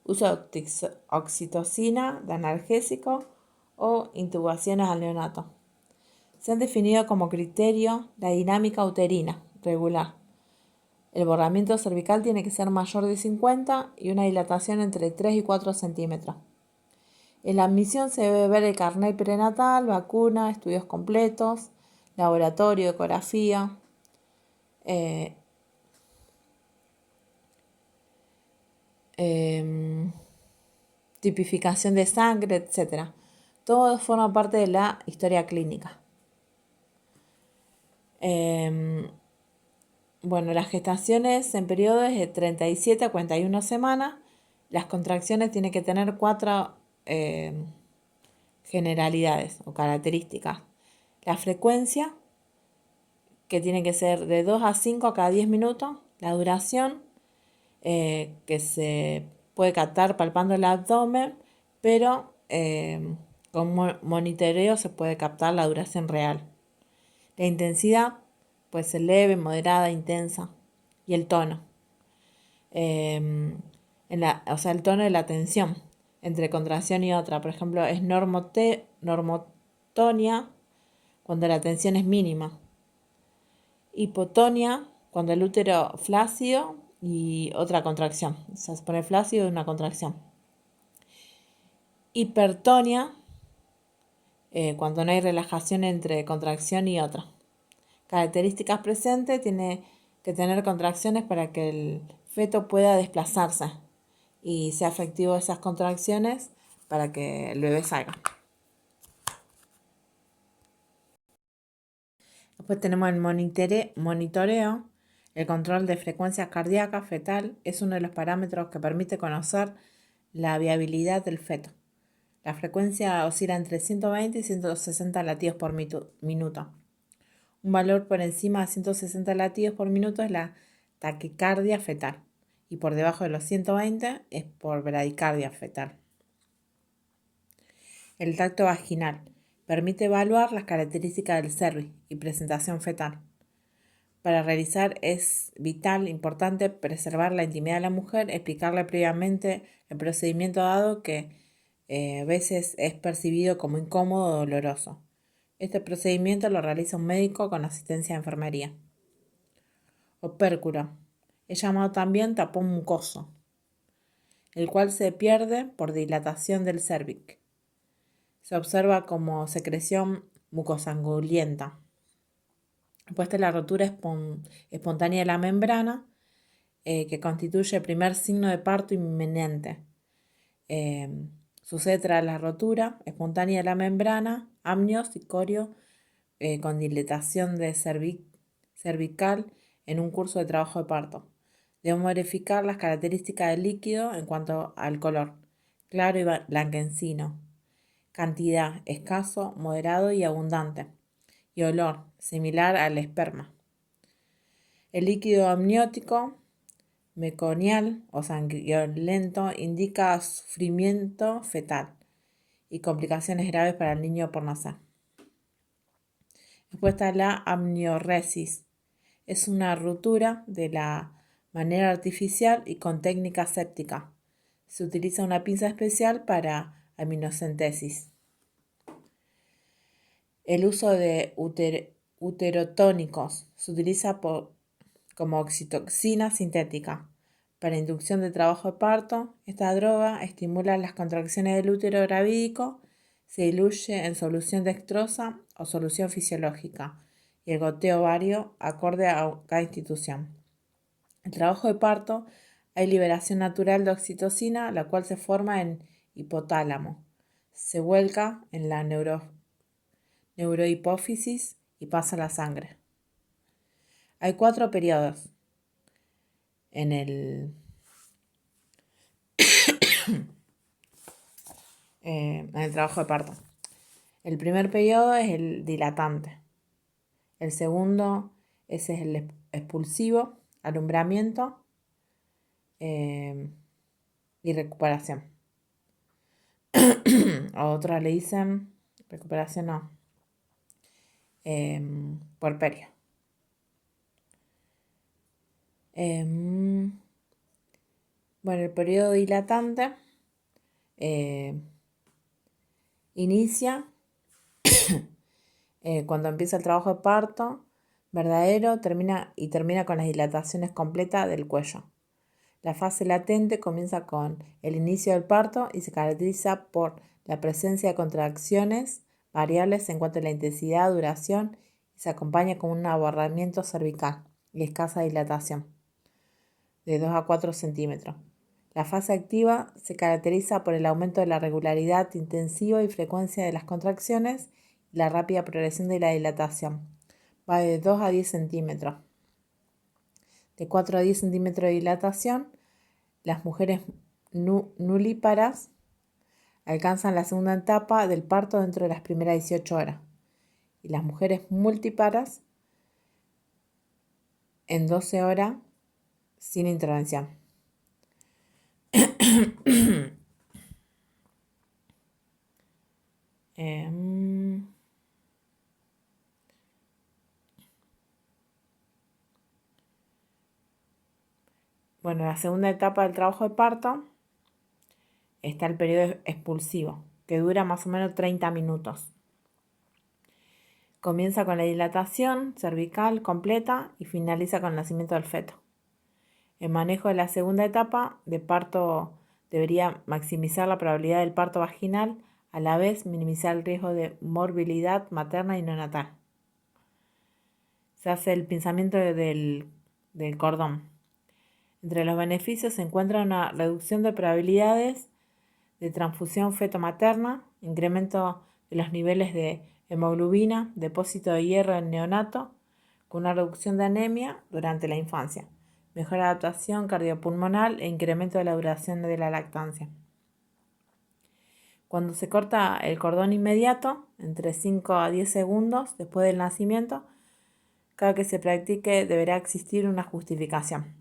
Uso de oxitocina, de analgésico o intubaciones al neonato. Se han definido como criterio la dinámica uterina regular. El borramiento cervical tiene que ser mayor de 50 y una dilatación entre 3 y 4 centímetros. En la admisión se debe ver el carnet prenatal, vacuna, estudios completos, laboratorio, ecografía, tipificación de sangre, etc. Todo forma parte de la historia clínica. Bueno, las gestaciones en periodos de 37 a 41 semanas Las contracciones tienen que tener 4 generalidades o características. La frecuencia, que tiene que ser de 2 a 5 cada 10 minutos. La duración, que se puede captar palpando el abdomen, pero con monitoreo se puede captar la duración real. La intensidad puede ser leve, moderada, intensa. Y el tono. El tono de la tensión entre contracción y otra. Por ejemplo, es normotonia cuando la tensión es mínima. Hipotonia cuando el útero flácido y otra contracción. O sea, se pone flácido y una contracción. Hipertonia cuando no hay relajación entre contracción y otra. Características presentes: tiene que tener contracciones para que el feto pueda desplazarse y sea efectivo esas contracciones para que el bebé salga. Después tenemos el monitoreo. El control de frecuencia cardíaca fetal es uno de los parámetros que permite conocer la viabilidad del feto. La frecuencia oscila entre 120 y 160 latidos por minuto. Un valor por encima de 160 latidos por minuto es la taquicardia fetal y por debajo de los 120 es por bradicardia fetal. El tacto vaginal permite evaluar las características del cervix y presentación fetal. Para realizar es vital, importante preservar la intimidad de la mujer, explicarle previamente el procedimiento dado que a veces es percibido como incómodo o doloroso. Este procedimiento lo realiza un médico con asistencia de enfermería. Opérculo. Es llamado también tapón mucoso, el cual se pierde por dilatación del cérvix. Se observa como secreción mucosanguienta. Después de la rotura espontánea de la membrana, que constituye el primer signo de parto inminente. Sucede tras la rotura espontánea de la membrana, amnios y corio con dilatación de cervical en un curso de trabajo de parto. Debemos verificar las características del líquido en cuanto al color, claro y blanquecino, cantidad, escaso, moderado y abundante, y olor, similar al esperma. El líquido amniótico meconial o sanguinolento indica sufrimiento fetal y complicaciones graves para el niño por nacer. Después está la amnioresis. Es una ruptura de la manera artificial y con técnica séptica. Se utiliza una pinza especial para amniocentesis. El uso de uterotónicos se utiliza como oxitocina sintética para inducción de trabajo de parto. Esta droga estimula las contracciones del útero gravídico, se diluye en solución dextrosa o solución fisiológica y el goteo vario acorde a cada institución. En el trabajo de parto hay liberación natural de oxitocina, la cual se forma en hipotálamo. Se vuelca en la neurohipófisis y pasa a la sangre. Hay 4 periodos en el trabajo de parto. El primer periodo es el dilatante. El segundo ese es el expulsivo, alumbramiento y recuperación. A otros le dicen recuperación no, puerperio. Bueno, el periodo dilatante inicia cuando empieza el trabajo de parto verdadero, termina con las dilataciones completas del cuello. La fase latente comienza con el inicio del parto y se caracteriza por la presencia de contracciones variables en cuanto a la intensidad, duración, y se acompaña con un aborramiento cervical y escasa dilatación de 2 a 4 centímetros. La fase activa se caracteriza por el aumento de la regularidad intensiva y frecuencia de las contracciones y la rápida progresión de la dilatación. Va de 2 a 10 centímetros. De 4 a 10 centímetros de dilatación, las mujeres nulíparas alcanzan la segunda etapa del parto dentro de las primeras 18 horas y las mujeres multíparas en 12 horas sin intervención. Bueno, en la segunda etapa del trabajo de parto está el periodo expulsivo, que dura más o menos 30 minutos. Comienza con la dilatación cervical completa y finaliza con el nacimiento del feto. El manejo de la segunda etapa de parto debería maximizar la probabilidad del parto vaginal, a la vez minimizar el riesgo de morbilidad materna y neonatal. Se hace el pinzamiento del cordón. Entre los beneficios se encuentra una reducción de probabilidades de transfusión feto-materna, incremento de los niveles de hemoglobina, depósito de hierro en neonato, con una reducción de anemia durante la infancia, mejor adaptación cardiopulmonar e incremento de la duración de la lactancia. Cuando se corta el cordón inmediato, entre 5 a 10 segundos después del nacimiento, cada que se practique deberá existir una justificación.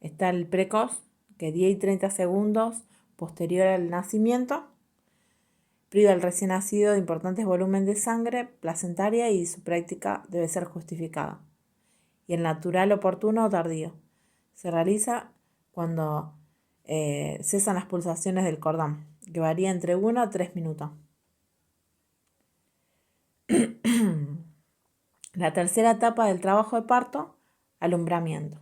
Está el precoz, que 10 y 30 segundos posterior al nacimiento priva al recién nacido de importantes volúmenes de sangre placentaria y su práctica debe ser justificada. Y el natural oportuno o tardío se realiza cuando cesan las pulsaciones del cordón, que varía entre 1 a 3 minutos. La tercera etapa del trabajo de parto, alumbramiento.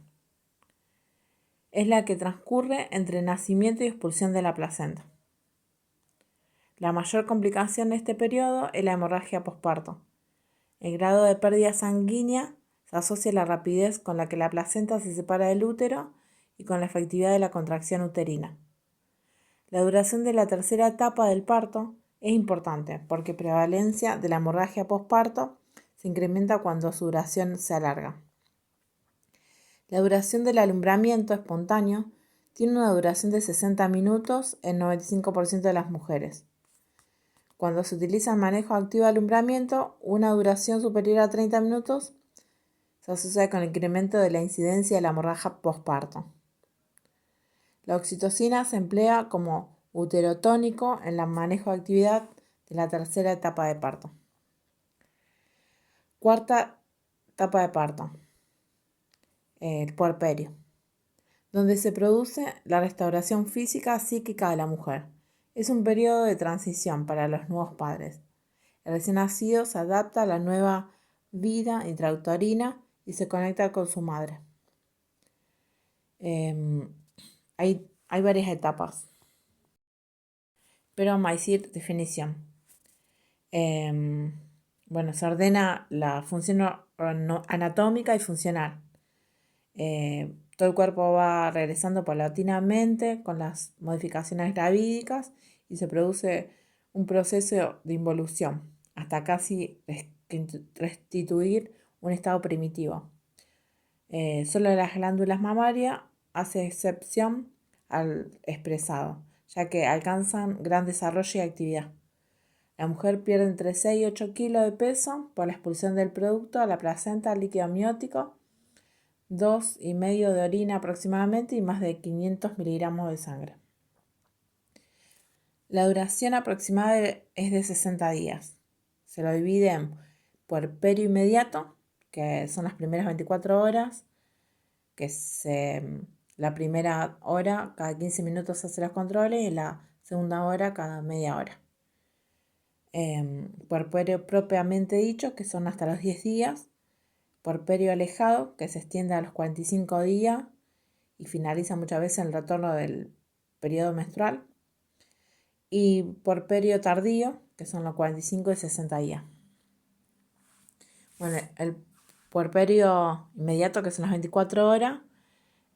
Es la que transcurre entre nacimiento y expulsión de la placenta. La mayor complicación de este periodo es la hemorragia posparto. El grado de pérdida sanguínea se asocia a la rapidez con la que la placenta se separa del útero y con la efectividad de la contracción uterina. La duración de la tercera etapa del parto es importante porque prevalencia de la hemorragia posparto se incrementa cuando su duración se alarga. La duración del alumbramiento espontáneo tiene una duración de 60 minutos en 95% de las mujeres. Cuando se utiliza el manejo activo de alumbramiento, una duración superior a 30 minutos se asocia con el incremento de la incidencia de la hemorragia posparto. La oxitocina se emplea como uterotónico en el manejo de actividad de la tercera etapa de parto. Cuarta etapa de parto, el puerperio, donde se produce la restauración física psíquica de la mujer. Es un periodo de transición para los nuevos padres. El recién nacido se adapta a la nueva vida intrauterina y se conecta con su madre. Hay varias etapas, pero vamos a decir definición. Se ordena la función anatómica y funcional. Todo el cuerpo va regresando paulatinamente con las modificaciones gravídicas y se produce un proceso de involución hasta casi restituir un estado primitivo. Solo las glándulas mamarias hace excepción al expresado, ya que alcanzan gran desarrollo y actividad. La mujer pierde entre 6 y 8 kilos de peso por la expulsión del producto a la placenta, líquido amniótico, 2,5 de orina aproximadamente y más de 500 miligramos de sangre. La duración aproximada es de 60 días. Se lo divide en puerperio inmediato, que son las primeras 24 horas, la primera hora cada 15 minutos se hacen los controles y la segunda hora cada media hora. Puerperio propiamente dicho, que son hasta los 10 días. Puerperio alejado, que se extiende a los 45 días y finaliza muchas veces en el retorno del periodo menstrual. Y puerperio tardío, que son los 45 y 60 días. Bueno, el puerperio inmediato, que son las 24 horas,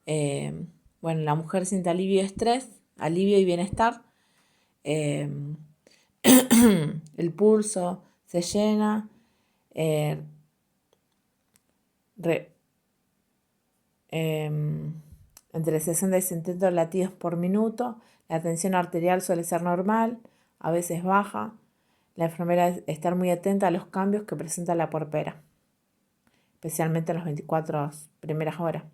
la mujer siente alivio y estrés, alivio y bienestar. El pulso se llena, entre 60 y 70 latidos por minuto. La tensión arterial suele ser normal, a veces baja. La enfermera debe estar muy atenta a los cambios que presenta la puerpera, especialmente en las 24 primeras horas.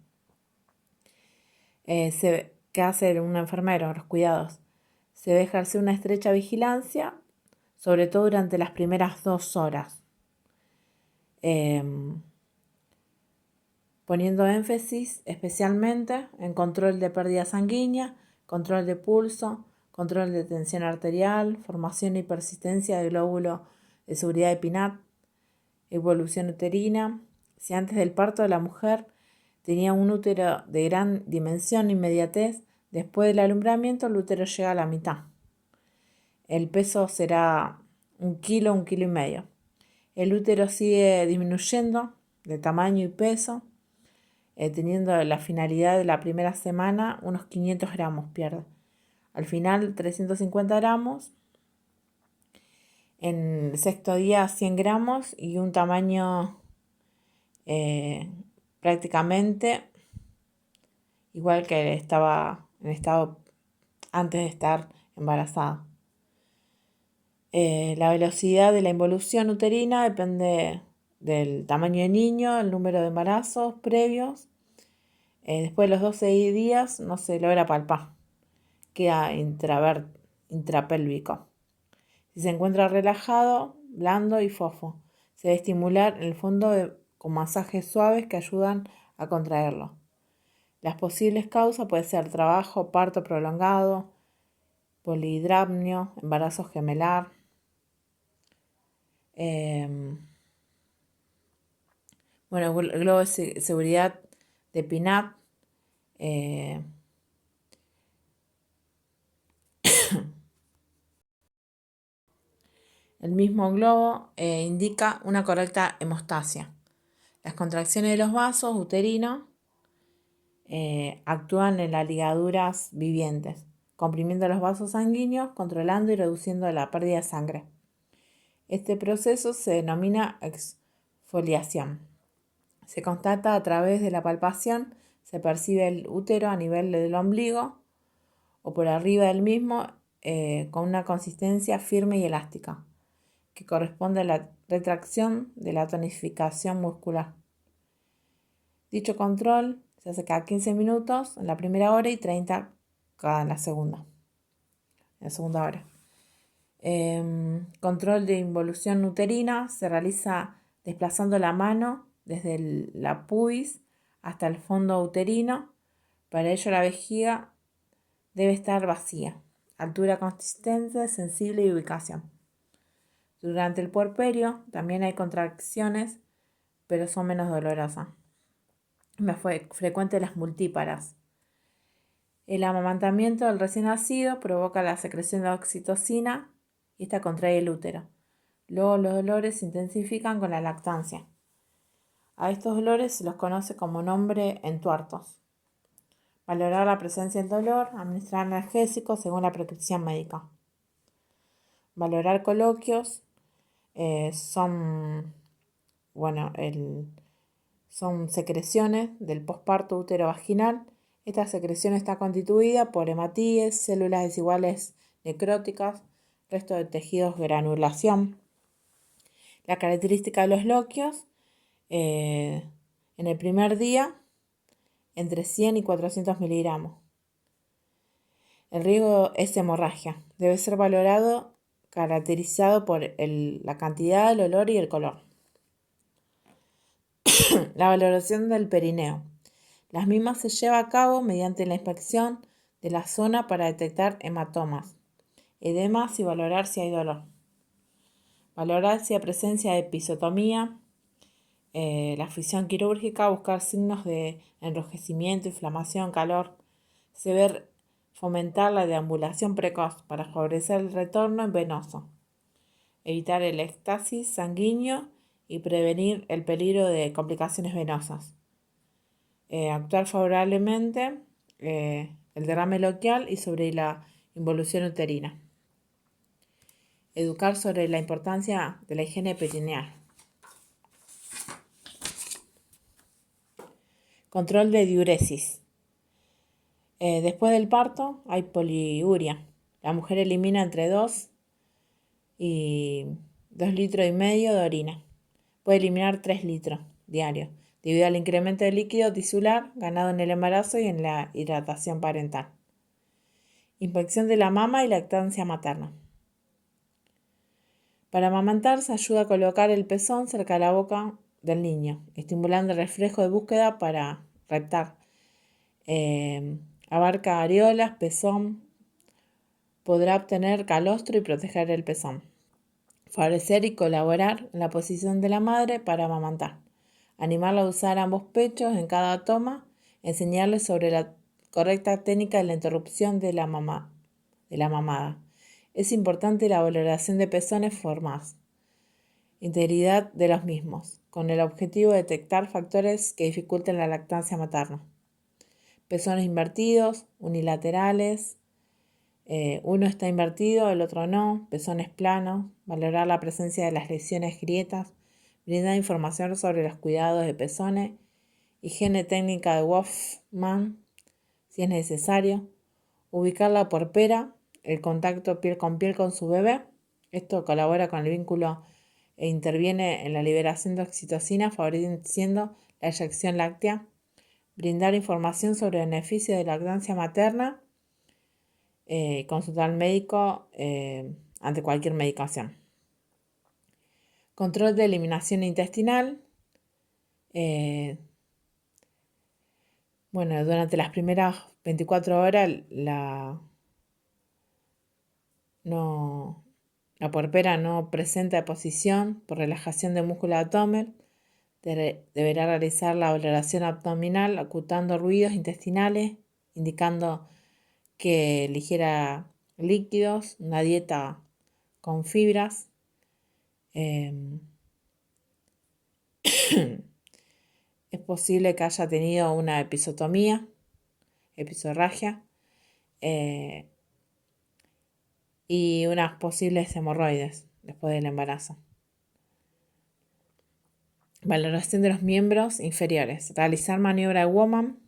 ¿Qué hace un enfermero? Los cuidados. Se debe ejercer una estrecha vigilancia, sobre todo durante las primeras 2 horas, poniendo énfasis especialmente en control de pérdida sanguínea, control de pulso, control de tensión arterial, formación y persistencia del glóbulo de seguridad de Pinat, evolución uterina. Si antes del parto la mujer tenía un útero de gran dimensión e inmediatez, después del alumbramiento el útero llega a la mitad. El peso será 1 kilo, 1,5 kilos. El útero sigue disminuyendo de tamaño y peso, teniendo la finalidad de la primera semana unos 500 gramos pierde. Al final 350 gramos, en el 6º día 100 gramos y un tamaño prácticamente igual que estaba en estado antes de estar embarazada. La velocidad de la involución uterina depende del tamaño del niño, el número de embarazos previos. Después de los 12 días no se logra palpar, queda intrapélvico. Si se encuentra relajado, blando y fofo, se debe estimular en el fondo con masajes suaves que ayudan a contraerlo. Las posibles causas pueden ser trabajo, parto prolongado, polihidramnio, embarazo gemelar. El globo de seguridad de Pinat. El mismo globo indica una correcta hemostasia. Las contracciones de los vasos uterinos actúan en las ligaduras vivientes, comprimiendo los vasos sanguíneos, controlando y reduciendo la pérdida de sangre. Este proceso se denomina exfoliación. Se constata a través de la palpación, se percibe el útero a nivel del ombligo o por arriba del mismo con una consistencia firme y elástica, que corresponde a la retracción de la tonificación muscular. Dicho control se hace cada 15 minutos en la primera hora y 30 en la segunda hora. Control de involución uterina se realiza desplazando la mano desde la pubis hasta el fondo uterino. Para ello la vejiga debe estar vacía. Altura consistente, sensible y ubicación. Durante el puerperio también hay contracciones, pero son menos dolorosas. Más frecuente las multíparas. El amamantamiento del recién nacido provoca la secreción de oxitocina y esta contrae el útero. Luego los dolores se intensifican con la lactancia. A estos dolores se los conoce como nombre entuertos. Valorar la presencia del dolor, administrar analgésicos según la prescripción médica. Valorar coloquios son secreciones del posparto útero-vaginal. Esta secreción está constituida por hematíes, células desiguales necróticas, resto de tejidos, granulación. La característica de los loquios, en el primer día, entre 100 y 400 miligramos. El riesgo es hemorragia. Debe ser valorado, caracterizado por la cantidad, el olor y el color. La valoración del perineo. Las mismas se lleva a cabo mediante la inspección de la zona para detectar hematomas, edemas y valorar si hay dolor. Valorar si hay presencia de episiotomía, la fisión quirúrgica, buscar signos de enrojecimiento, inflamación, calor. Se debe fomentar la deambulación precoz para favorecer el retorno venoso. Evitar el éxtasis sanguíneo y prevenir el peligro de complicaciones venosas. Actuar favorablemente el derrame loquial y sobre la involución uterina. Educar sobre la importancia de la higiene perineal. Control de diuresis. Después del parto hay poliuria. La mujer elimina entre 2 y 2,5 litros de orina. Puede eliminar 3 litros diarios, debido al incremento de líquido tisular ganado en el embarazo y en la hidratación parental. Inspección de la mama y lactancia materna. Para amamantar se ayuda a colocar el pezón cerca de la boca del niño, estimulando el reflejo de búsqueda para reptar. Abarca areolas, pezón, podrá obtener calostro y proteger el pezón. Favorecer y colaborar en la posición de la madre para amamantar. Animarla a usar ambos pechos en cada toma. Enseñarle sobre la correcta técnica de la interrupción de la mamada. Es importante la valoración de pezones formados, integridad de los mismos, con el objetivo de detectar factores que dificulten la lactancia materna. Pezones invertidos, unilaterales, uno está invertido, el otro no, pezones planos, valorar la presencia de las lesiones grietas, brindar información sobre los cuidados de pezones, higiene técnica de Wolfman, si es necesario, ubicar la porpera, el contacto piel con su bebé. Esto colabora con el vínculo e interviene en la liberación de oxitocina, favoreciendo la eyección láctea. Brindar información sobre el beneficio de la lactancia materna. Consultar al médico ante cualquier medicación. Control de eliminación intestinal. Durante las primeras 24 horas la puerpera no presenta deposición por relajación del músculo abdomen. Deberá realizar la valoración abdominal ocultando ruidos intestinales, indicando que eligiera líquidos, una dieta con fibras. Es posible que haya tenido una episiotomía, episorragia, y unas posibles hemorroides después del embarazo. Valoración de los miembros inferiores. Realizar maniobra de Woman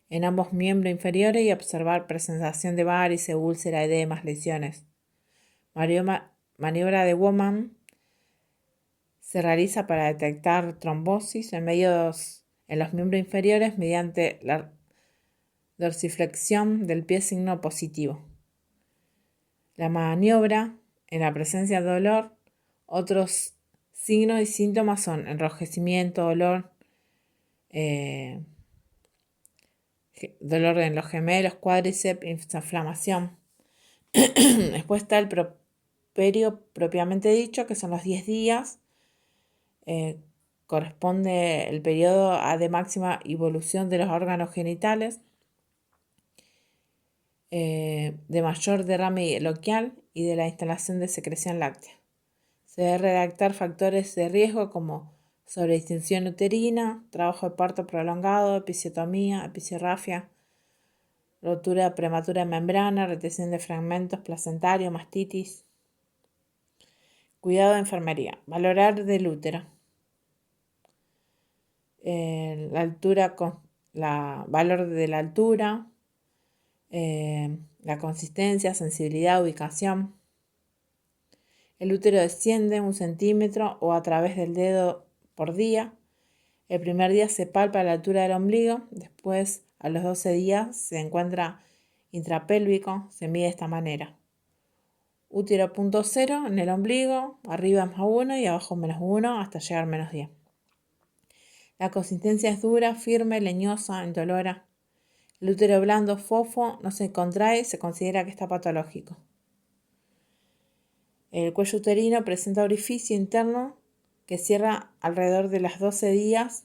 en ambos miembros inferiores y observar presentación de varices, úlceras, edemas, lesiones. Maniobra de Woman se realiza para detectar trombosis en los miembros inferiores mediante la dorsiflexión del pie signo positivo. La maniobra, en la presencia de dolor, otros signos y síntomas son enrojecimiento, dolor en los gemelos, cuádriceps, inflamación. Después está el puerperio propiamente dicho, que son los 10 días. Corresponde el periodo de máxima evolución de los órganos genitales, de mayor derrame loquial y de la instalación de secreción láctea. Se debe redactar factores de riesgo como sobredistensión uterina, trabajo de parto prolongado, episiotomía, episorrafia, rotura prematura de membrana, retención de fragmentos placentarios, mastitis. Cuidado de enfermería. Valorar del útero. Valor de la altura, la consistencia, sensibilidad, ubicación. El útero desciende 1 centímetro o a través del dedo por día. El primer día se palpa a la altura del ombligo, después a los 12 días se encuentra intrapélvico, se mide de esta manera. Útero punto 0 en el ombligo, arriba +1 y abajo -1 hasta llegar -10. La consistencia es dura, firme, leñosa, indolora. El útero blando, fofo, no se contrae, se considera que está patológico. El cuello uterino presenta orificio interno que cierra alrededor de las 12 días.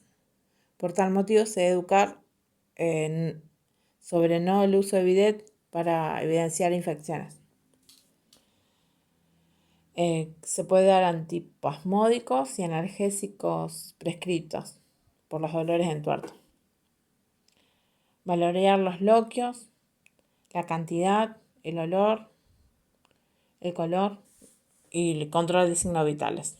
Por tal motivo se debe educar sobre no el uso de bidet para evidenciar infecciones. Se puede dar antispasmódicos y analgésicos prescritos por los dolores en tuerto. Valorar los loquios, la cantidad, el olor, el color y el control de signos vitales.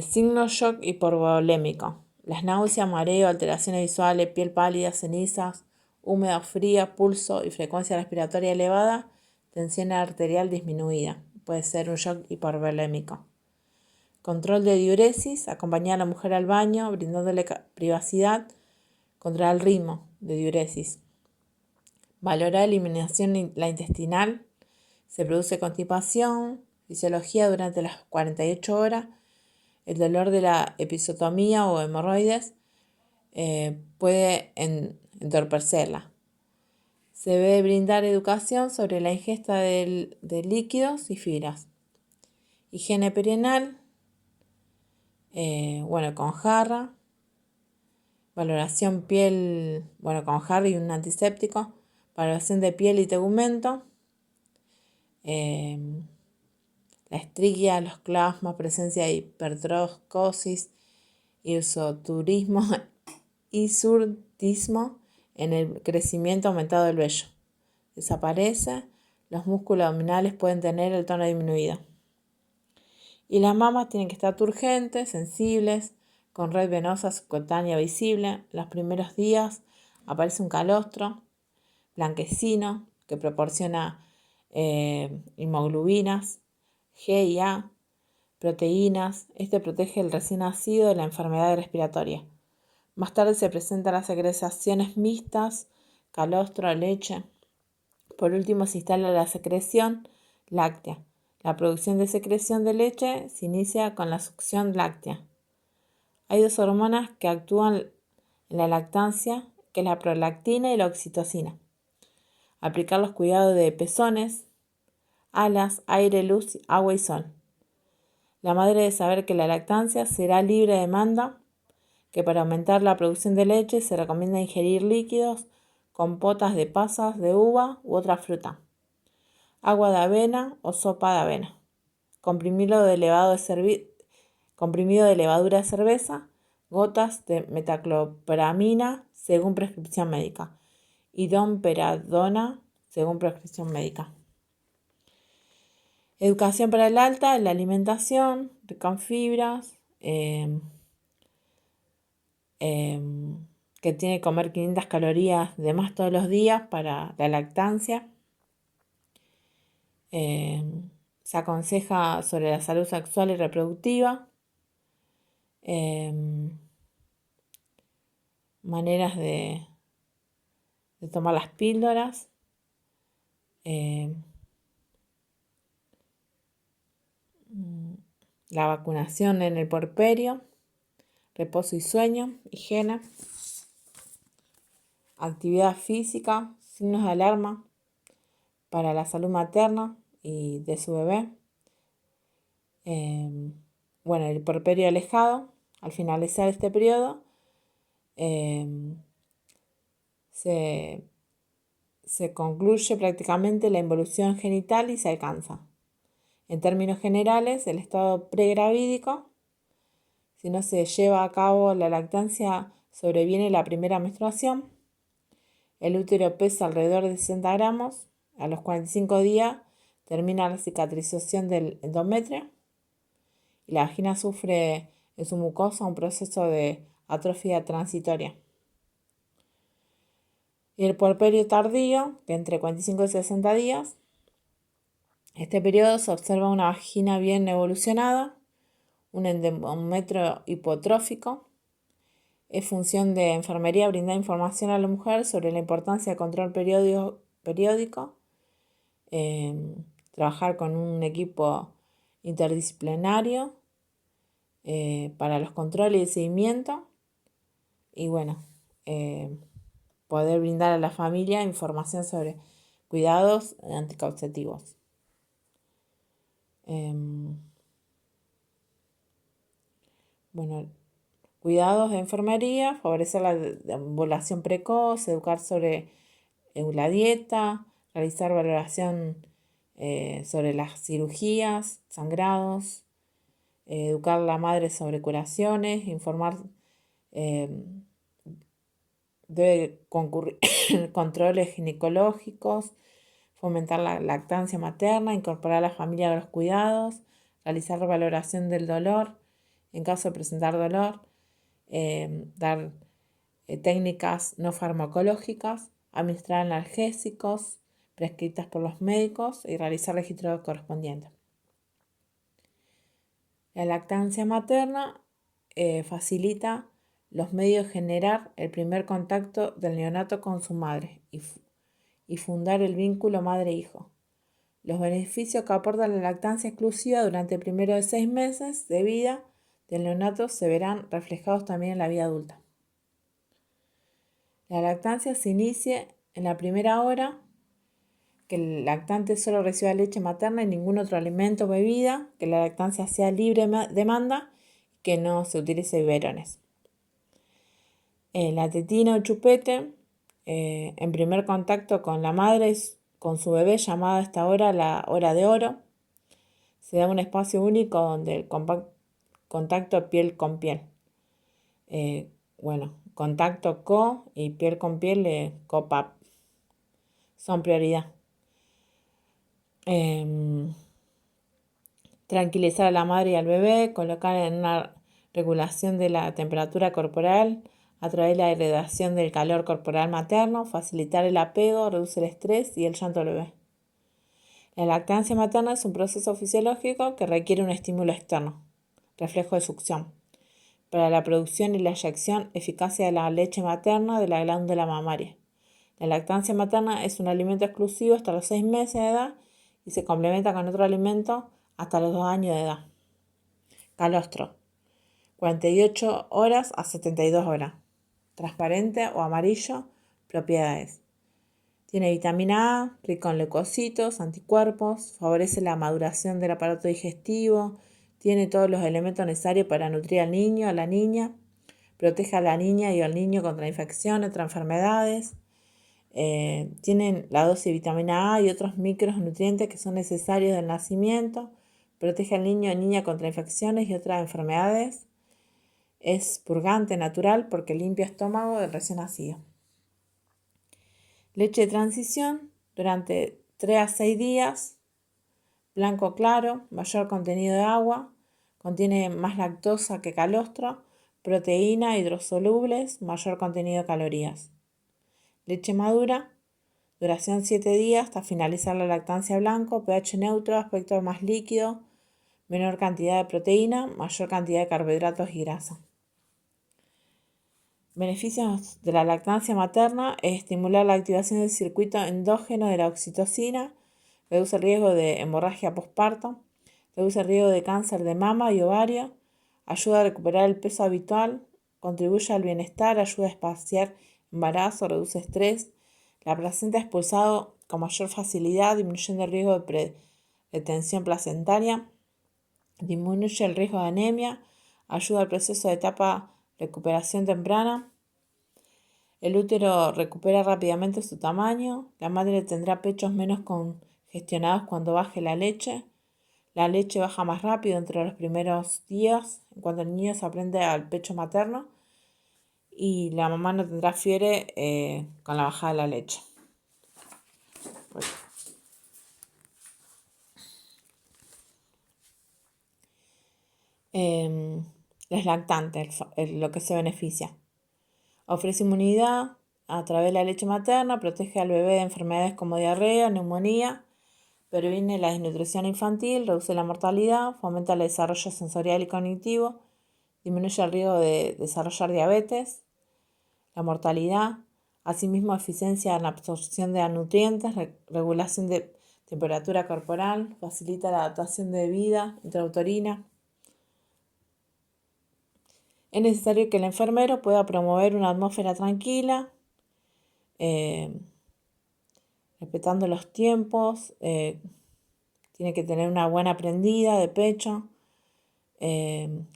Signo shock hipovolémico. Las náuseas, mareo, alteraciones visuales, piel pálida, cenizas, húmeda o fría, pulso y frecuencia respiratoria elevada, tensión arterial disminuida. Puede ser un shock hipervolémico. Control de diuresis, acompañar a la mujer al baño, brindándole privacidad, controlar el ritmo de diuresis. Valorar eliminación la intestinal, se produce constipación, fisiología durante las 48 horas, el dolor de la episiotomía o hemorroides puede entorpecerla. Se debe brindar educación sobre la ingesta de líquidos y fibras. Higiene perineal, con jarra. Valoración piel, con jarra y un antiséptico. Valoración de piel y tegumento. La estrigia, los clasmas, presencia de hipertrocosis, hirsutismo en el crecimiento aumentado del vello. Desaparece, los músculos abdominales pueden tener el tono disminuido. Y las mamas tienen que estar turgentes, sensibles, con red venosa subcutánea visible. Los primeros días aparece un calostro blanquecino que proporciona inmunoglobulinas, G y A, proteínas. Este protege el recién nacido de la enfermedad respiratoria. Más tarde se presentan las secreciones mixtas, calostro, leche. Por último se instala la secreción láctea. La producción de secreción de leche se inicia con la succión láctea. Hay dos hormonas que actúan en la lactancia, que es la prolactina y la oxitocina. Aplicar los cuidados de pezones, alas, aire, luz, agua y sol. La madre debe saber que la lactancia será libre de demanda, que para aumentar la producción de leche se recomienda ingerir líquidos, compotas de pasas de uva u otra fruta, agua de avena o sopa de avena, comprimido de levadura de cerveza, gotas de metoclopramina según prescripción médica y domperidona según prescripción médica. Educación para el alta en la alimentación, rica en fibras, que tiene que comer 500 calorías de más todos los días para la lactancia. Se aconseja sobre la salud sexual y reproductiva. Maneras de tomar las píldoras. La vacunación en el puerperio. Reposo y sueño, higiene. Actividad física, signos de alarma para la salud materna y de su bebé. El puerperio alejado, al finalizar este periodo, se concluye prácticamente la involución genital y se alcanza. En términos generales, el estado pregravídico, si no se lleva a cabo la lactancia, sobreviene la primera menstruación. El útero pesa alrededor de 60 gramos. A los 45 días termina la cicatrización del endometrio. Y la vagina sufre en su mucosa un proceso de atrofia transitoria. Y el puerperio tardío, de entre 45 y 60 días. Este periodo se observa una vagina bien evolucionada, un endometrio hipotrófico. Es función de enfermería brindar información a la mujer sobre la importancia del control periódico, trabajar con un equipo interdisciplinario para los controles y el seguimiento y poder brindar a la familia información sobre cuidados anticonceptivos. Cuidados de enfermería, favorecer la ovulación precoz, educar sobre la dieta, realizar valoración sobre las cirugías, sangrados, educar a la madre sobre curaciones, informar, debe concurrir controles ginecológicos, fomentar la lactancia materna, incorporar a la familia a los cuidados, realizar valoración del dolor en caso de presentar dolor, dar técnicas no farmacológicas, administrar analgésicos prescritas por los médicos y realizar registros correspondientes. La lactancia materna facilita los medios de generar el primer contacto del neonato con su madre y fundar el vínculo madre-hijo. Los beneficios que aporta la lactancia exclusiva durante el primero de 6 meses de vida del neonato se verán reflejados también en la vida adulta. La lactancia se inicia en la primera hora, que el lactante solo reciba leche materna y ningún otro alimento o bebida, que la lactancia sea libre demanda y que no se utilice biberones. La tetina o chupete, en primer contacto con la madre, con su bebé, llamada a esta hora la hora de oro, se da un espacio único donde el contacto piel con piel. Contacto co y piel con piel, copap, son prioridad. Tranquilizar a la madre y al bebé, colocar en una regulación de la temperatura corporal a través de la irradiación del calor corporal materno, facilitar el apego, reduce el estrés y el llanto del bebé. La lactancia materna es un proceso fisiológico que requiere un estímulo externo, reflejo de succión, para la producción y la eyección eficacia de la leche materna de la glándula mamaria. La lactancia materna es un alimento exclusivo hasta los 6 meses de edad y se complementa con otro alimento hasta los 2 años de edad. Calostro, 48 horas a 72 horas. Transparente o amarillo, propiedades. Tiene vitamina A, rico en leucocitos, anticuerpos, favorece la maduración del aparato digestivo, tiene todos los elementos necesarios para nutrir al niño, a la niña, protege a la niña y al niño contra infecciones, otras enfermedades. Tienen la dosis de vitamina A y otros micronutrientes que son necesarios del nacimiento, protege al niño y niña contra infecciones y otras enfermedades. Es purgante natural porque limpia estómago del recién nacido. Leche de transición durante 3 a 6 días, blanco claro, mayor contenido de agua, contiene más lactosa que calostro, proteína, hidrosolubles, mayor contenido de calorías. Leche madura, duración 7 días hasta finalizar la lactancia blanco, pH neutro, aspecto más líquido, menor cantidad de proteína, mayor cantidad de carbohidratos y grasa. Beneficios de la lactancia materna es estimular la activación del circuito endógeno de la oxitocina, reduce el riesgo de hemorragia posparto, reduce el riesgo de cáncer de mama y ovario, ayuda a recuperar el peso habitual, contribuye al bienestar, ayuda a espaciar embarazo, reduce estrés. La placenta es expulsado con mayor facilidad, disminuyendo el riesgo de retención placentaria, disminuye el riesgo de anemia, ayuda al proceso de etapa recuperación temprana. El útero recupera rápidamente su tamaño. La madre tendrá pechos menos congestionados cuando baje la leche. La leche baja más rápido entre los primeros días, cuando el niño se aprende al pecho materno. Y la mamá no tendrá fiebre con la bajada de la leche. Es lactante lo que se beneficia. Ofrece inmunidad a través de la leche materna, protege al bebé de enfermedades como diarrea, neumonía, previene la desnutrición infantil, reduce la mortalidad, fomenta el desarrollo sensorial y cognitivo, disminuye el riesgo de desarrollar diabetes, la mortalidad, asimismo eficiencia en la absorción de nutrientes, regulación de temperatura corporal, facilita la adaptación de vida intrauterina. Es necesario que el enfermero pueda promover una atmósfera tranquila, respetando los tiempos, tiene que tener una buena prendida de pecho,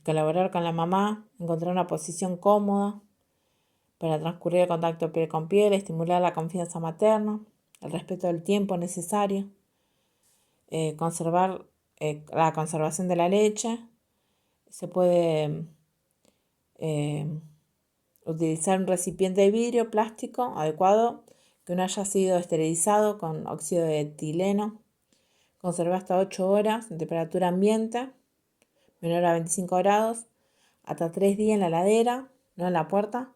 colaborar con la mamá, encontrar una posición cómoda para transcurrir el contacto piel con piel, estimular la confianza materna, el respeto del tiempo necesario, conservar la conservación de la leche. Se puede utilizar un recipiente de vidrio plástico adecuado que no haya sido esterilizado con óxido de etileno. Conservar hasta 8 horas en temperatura ambiente, menor a 25 grados, hasta 3 días en la heladera. no en la puerta.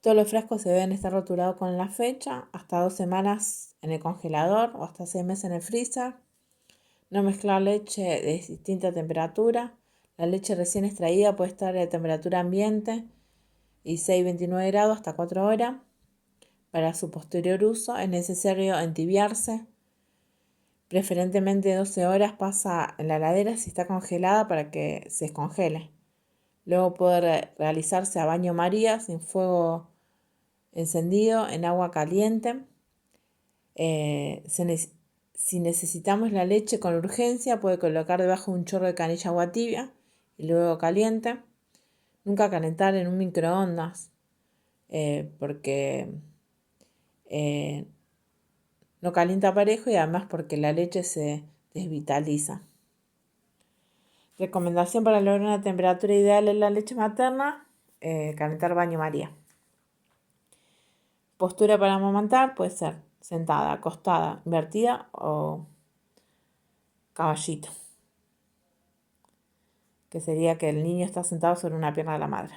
Todos los frascos se deben estar rotulados con la fecha, hasta 2 semanas en el congelador o hasta 6 meses en el freezer. No mezclar leche de distinta temperatura. La leche recién extraída puede estar a temperatura ambiente y 6-29 grados hasta 4 horas. Para su posterior uso es necesario entibiarse. Preferentemente 12 horas pasa en la heladera si está congelada para que se descongele. Luego puede realizarse a baño María sin fuego encendido en agua caliente. Si necesitamos la leche con urgencia, puede colocar debajo un chorro de canilla agua tibia y luego caliente. Nunca calentar en un microondas porque no calienta parejo y además porque la leche se desvitaliza. Recomendación para lograr una temperatura ideal en la leche materna, calentar baño María. Postura para amamantar puede ser sentada, acostada, invertida o caballito, que sería que el niño está sentado sobre una pierna de la madre.